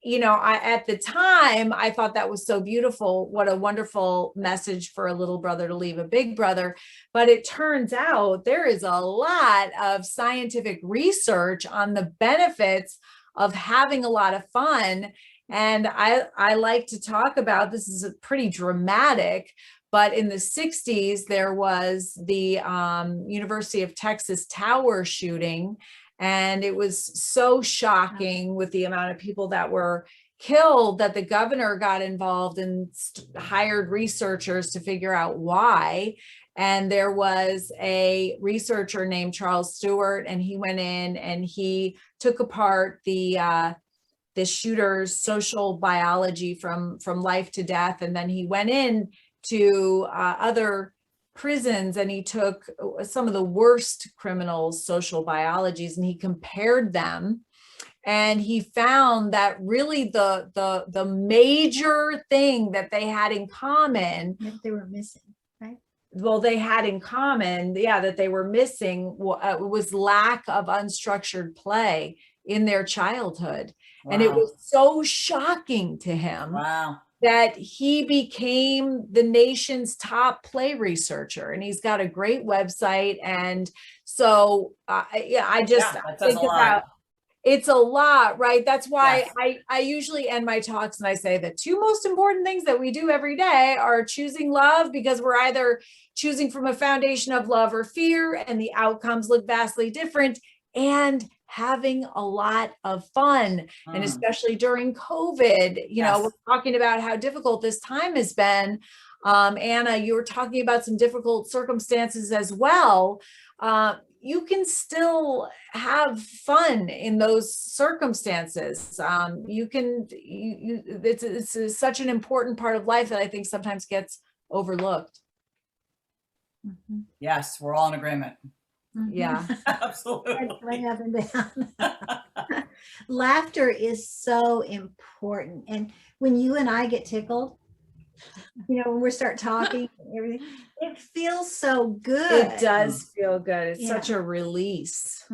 you know, at the time, I thought that was so beautiful. What a wonderful message for a little brother to leave a big brother. But it turns out there is a lot of scientific research on the benefits of having a lot of fun. And I like to talk about, this is a pretty dramatic, but in the 60s, there was the University of Texas tower shooting. And it was so shocking with the amount of people that were killed that the governor got involved and hired researchers to figure out why. And there was a researcher named Charles Stewart, and he went in and he took apart the shooter's social biology from life to death. And then he went in to other prisons and he took some of the worst criminals' social biologies and he compared them. And he found that really the major thing that they had in common, that they were missing, right? well, they had in common, that they were missing was lack of unstructured play in their childhood. Wow. And it was so shocking to him that he became the nation's top play researcher, and he's got a great website. And so, I just think about, it's a lot, right? That's why I usually end my talks and I say the 2 most important things that we do every day are choosing love, because we're either choosing from a foundation of love or fear, and the outcomes look vastly different, and having a lot of fun. And especially during COVID, you know, we're talking about how difficult this time has been. Anna, you were talking about some difficult circumstances as well. You can still have fun in those circumstances. It's such an important part of life that I think sometimes gets overlooked. Yes, we're all in agreement. Yeah, Absolutely. Right up and down. Laughter is so important. And when you and I get tickled, you know, when we start talking and everything, it feels so good. it does feel good. It's such a release.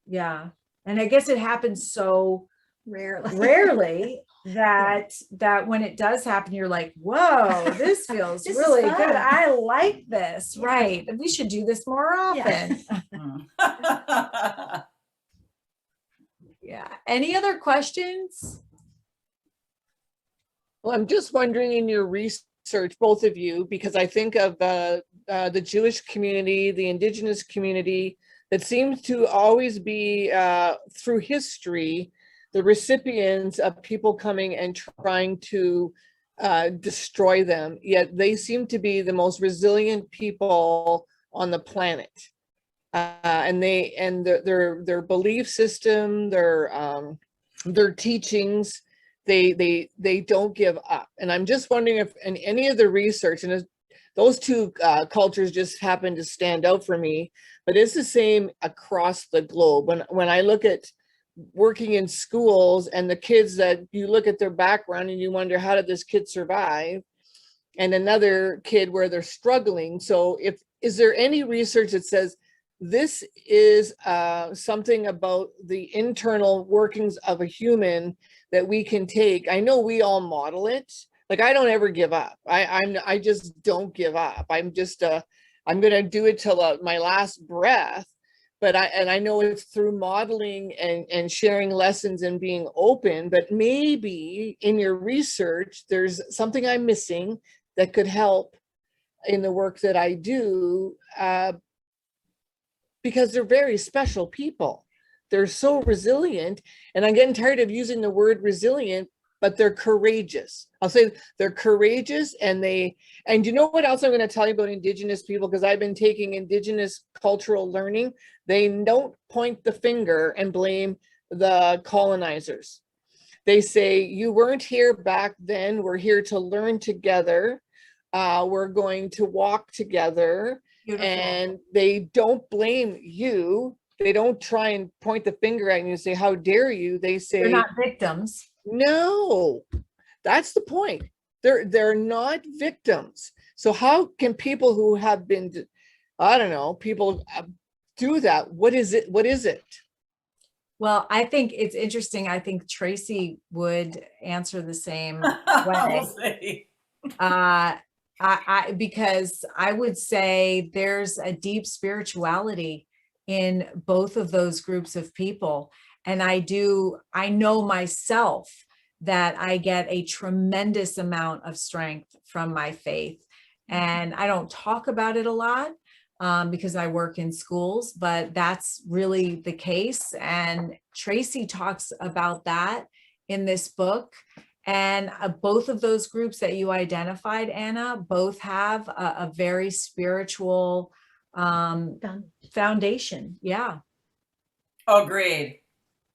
Yeah. And I guess it happens so rarely that when it does happen, you're like, whoa, this feels This is really fun. good. I like this. Right. We should do this more often. Yeah. Any other questions? Well, I'm just wondering, in your research, both of you, because I think of the Jewish community, the indigenous community, that seems to always be, through history, the recipients of people coming and trying to destroy them. Yet they seem to be the most resilient people on the planet. And their belief system, their teachings, they don't give up. And I'm just wondering if in any of the research, and those 2 cultures just happen to stand out for me, but it's the same across the globe. When I look at working in schools and the kids that you look at their background and you wonder, how did this kid survive? And another kid where they're struggling. So is there any research that says this is something about the internal workings of a human that we can take. I know we all model it. Like, I don't ever give up. I just don't give up. I'm just I'm gonna do it till my last breath. But I know it's through modeling and sharing lessons and being open. But maybe in your research, there's something I'm missing that could help in the work that I do, because they're very special people. They're so resilient, and I'm getting tired of using the word resilient, but they're courageous. I'll say they're courageous, and you know what else I'm going to tell you about Indigenous people, because I've been taking Indigenous cultural learning. They don't point the finger and blame the colonizers. They say, you weren't here back then. We're here to learn together. We're going to walk together. Beautiful. And they don't blame you. They don't try and point the finger at you and say, how dare you? They say, They're not victims. no, that's the point. They're not victims. So how can people who have been, I don't know, people do that? What is it? What is it? Well, I think it's interesting. I think Tracy would answer the same We'll way. see. Because I would say there's a deep spirituality in both of those groups of people. And I know myself that I get a tremendous amount of strength from my faith. And I don't talk about it a lot because I work in schools, but that's really the case. And Tracy talks about that in this book. And both of those groups that you identified, Anna, both have a very spiritual foundation. Yeah. Agreed.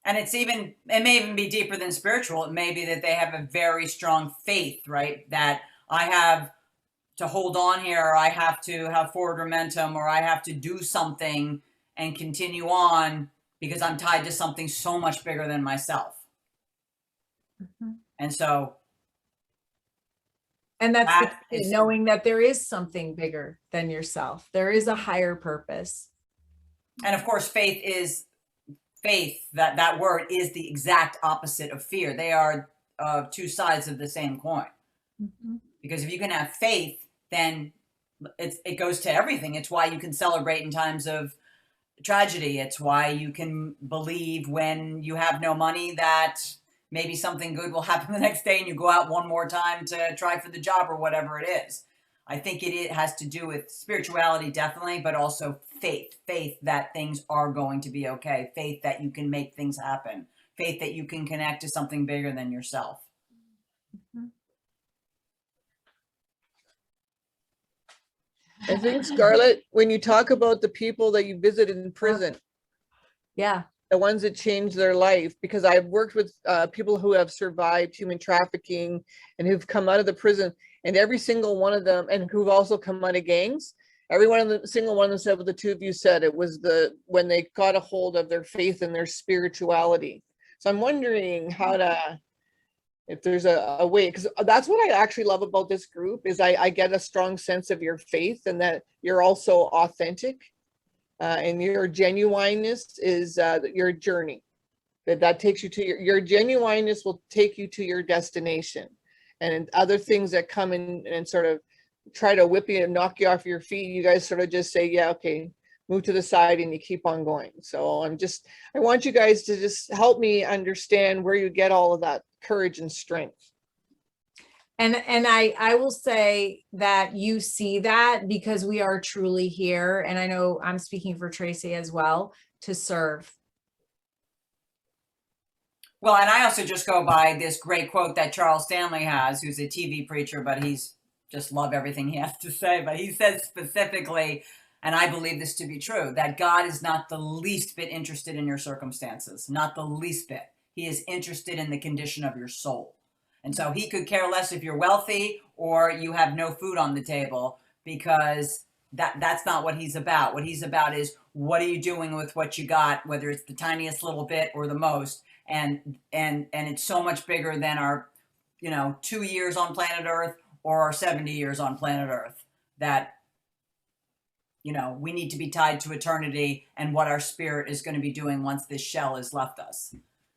And it may even be deeper than spiritual. It may be that they have a very strong faith, right? That I have to hold on here, or I have to have forward momentum, or I have to do something and continue on because I'm tied to something so much bigger than myself. Mhm. And so, And that's the that key, is- knowing that there is something bigger than yourself. There is a higher purpose. and of course, faith, that word is the exact opposite of fear. They are two sides of the same coin. Mhm. Because if you can have faith, then it goes to everything. It's why you can celebrate in times of tragedy. It's why you can believe when you have no money that maybe something good will happen the next day and you go out one more time to try for the job or whatever it is. I think it has to do with spirituality, definitely, but also faith that things are going to be okay, faith that you can make things happen, faith that you can connect to something bigger than yourself. I think, Scarlett, when you talk about the people that you visited in prison, Yeah. the ones that changed their life, because I've worked with people who have survived human trafficking and who've come out of the prison, and every single one of them, and who've also come out of gangs, single one of them said what the two of you said. It was when they got a hold of their faith and their spirituality. So I'm wondering if there's a way, because that's what I actually love about this group is I get a strong sense of your faith and that you're also authentic. And your genuineness is your journey. That takes you to your genuineness will take you to your destination. And other things that come in and sort of try to whip you and knock you off your feet, you guys sort of just say, yeah, okay, move to the side and you keep on going. So I want you guys to just help me understand where you get all of that courage and strength. And I will say that you see that because we are truly here. And I know I'm speaking for Tracy as well, to serve. Well, and I also just go by this great quote that Charles Stanley has, who's a TV preacher, but he's just love everything he has to say. But he says specifically, and I believe this to be true, that God is not the least bit interested in your circumstances, not the least bit. He is interested in the condition of your soul. And so he could care less if you're wealthy or you have no food on the table, because that's not what he's about. What he's about is, what are you doing with what you got, whether it's the tiniest little bit or the most. And it's so much bigger than our 2 years on planet Earth or our 70 years on planet Earth. That You know, we need to be tied to eternity and what our spirit is going to be doing once this shell has left us.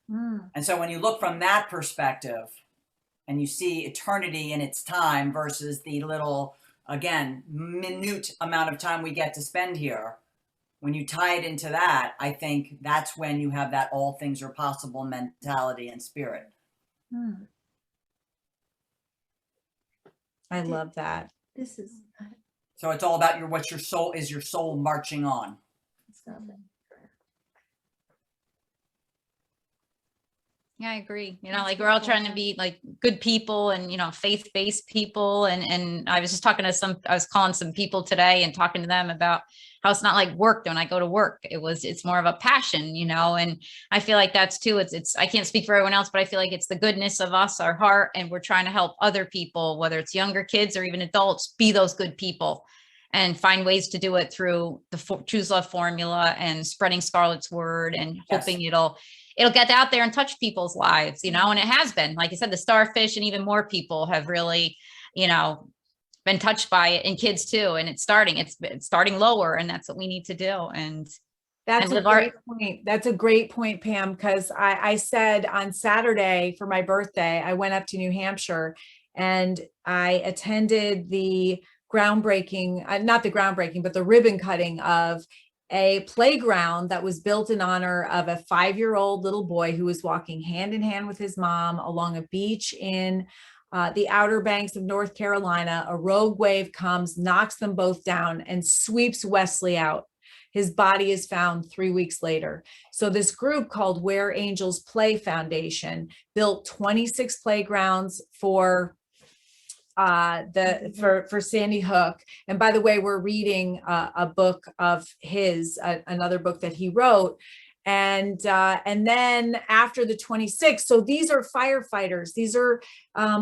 And so when you look from that perspective and you see eternity in its time versus the little, again, minute amount of time we get to spend here, when you tie it into that, I think that's when you have that all things are possible mentality and spirit. I love that. This is. So it's all about what your soul marching on. Yeah, I agree. You know, like we're all trying to be like good people and, you know, faith-based people. And I was just talking to I was calling some people today and talking to them about how it's not like work when I go to work. It's more of a passion, you know, and I feel like that's too, I can't speak for everyone else, but I feel like it's the goodness of us, our heart, and we're trying to help other people, whether it's younger kids or even adults, be those good people and find ways to do it through the Choose Love formula and spreading Scarlett's word and hoping it'll get out there and touch people's lives, you know, and it has been, like I said, the starfish and even more people have really, you know, been touched by it, and kids too. And it's starting lower, and that's what we need to do. And That's a great point. That's a great point, Pam, because I said on Saturday for my birthday, I went up to New Hampshire and I attended the groundbreaking, not the groundbreaking, but the ribbon cutting of a playground that was built in honor of a 5-year-old little boy who was walking hand in hand with his mom along a beach in the Outer Banks of North Carolina. A rogue wave comes, knocks them both down, and sweeps Wesley out. His body is found 3 weeks later. So this group called Where Angels Play Foundation built 26 playgrounds for for Sandy Hook. And by the way, we're reading a book of his, another book that he wrote. And then after the 26, so these are firefighters, these are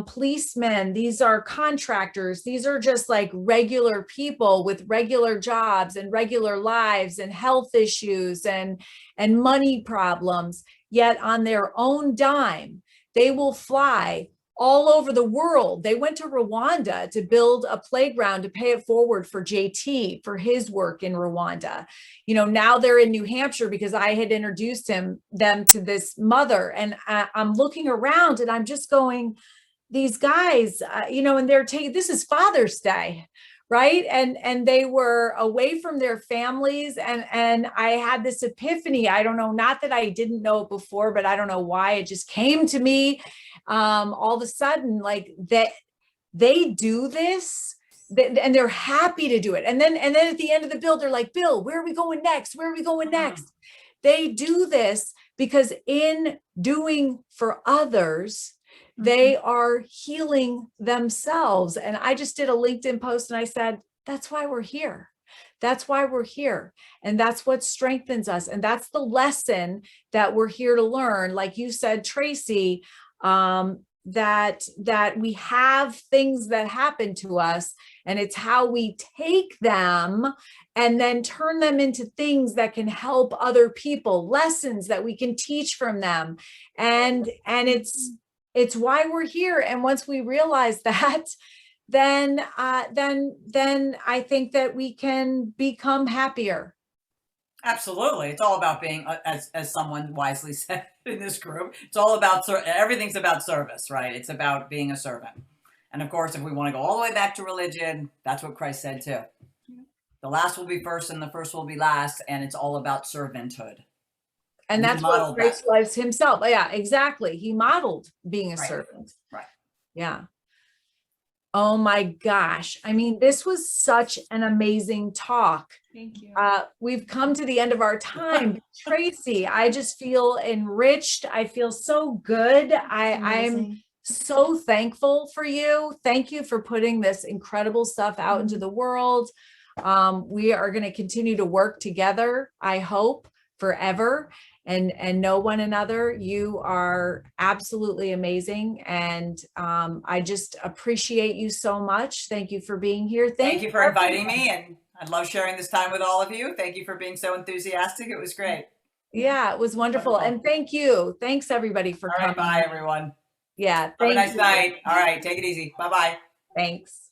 policemen, these are contractors, these are just like regular people with regular jobs and regular lives and health issues and money problems. Yet on their own dime, they will fly all over the world. They went to Rwanda to build a playground to pay it forward for JT for his work in Rwanda. You know, now they're in New Hampshire because I had introduced them to this mother, and I'm looking around and I'm just going, these guys, you know, and they're taking, this is Father's Day, right? And they were away from their families, and I had this epiphany. I don't know, not that I didn't know it before, but I don't know why it just came to me all of a sudden, like that they do this and they're happy to do it. And then at the end of the bill, they're like, Bill, where are we going next? Where are we going next? They do this because in doing for others, they are healing themselves. And I just did a LinkedIn post and I said, that's why we're here. That's why we're here. And that's what strengthens us. And that's the lesson that we're here to learn. Like you said, Tracy, that we have things that happen to us, and it's how we take them and then turn them into things that can help other people, lessons that we can teach from them. And it's why we're here. And once we realize that, then I think that we can become happier. Absolutely. It's all about being, as someone wisely said in this group, it's all about, everything's about service, right? It's about being a servant. And of course, if we want to go all the way back to religion, that's what Christ said too. The last will be first and the first will be last. And it's all about servanthood. And that's what Christ was himself. Yeah, exactly. He modeled being a servant. Right. Yeah. Oh my gosh. I mean, this was such an amazing talk. Thank you. We've come to the end of our time. Tracy, I just feel enriched. I feel so good. I'm so thankful for you. Thank you for putting this incredible stuff out into the world. We are going to continue to work together, I hope, forever. And know one another. You are absolutely amazing. And I just appreciate you so much. Thank you for being here. Thank you for inviting me. And I love sharing this time with all of you. Thank you for being so enthusiastic. It was great. Yeah, it was wonderful. And thank you. Thanks everybody for coming. Bye everyone. Yeah. Have a nice night. All right. Take it easy. Bye-bye. Thanks.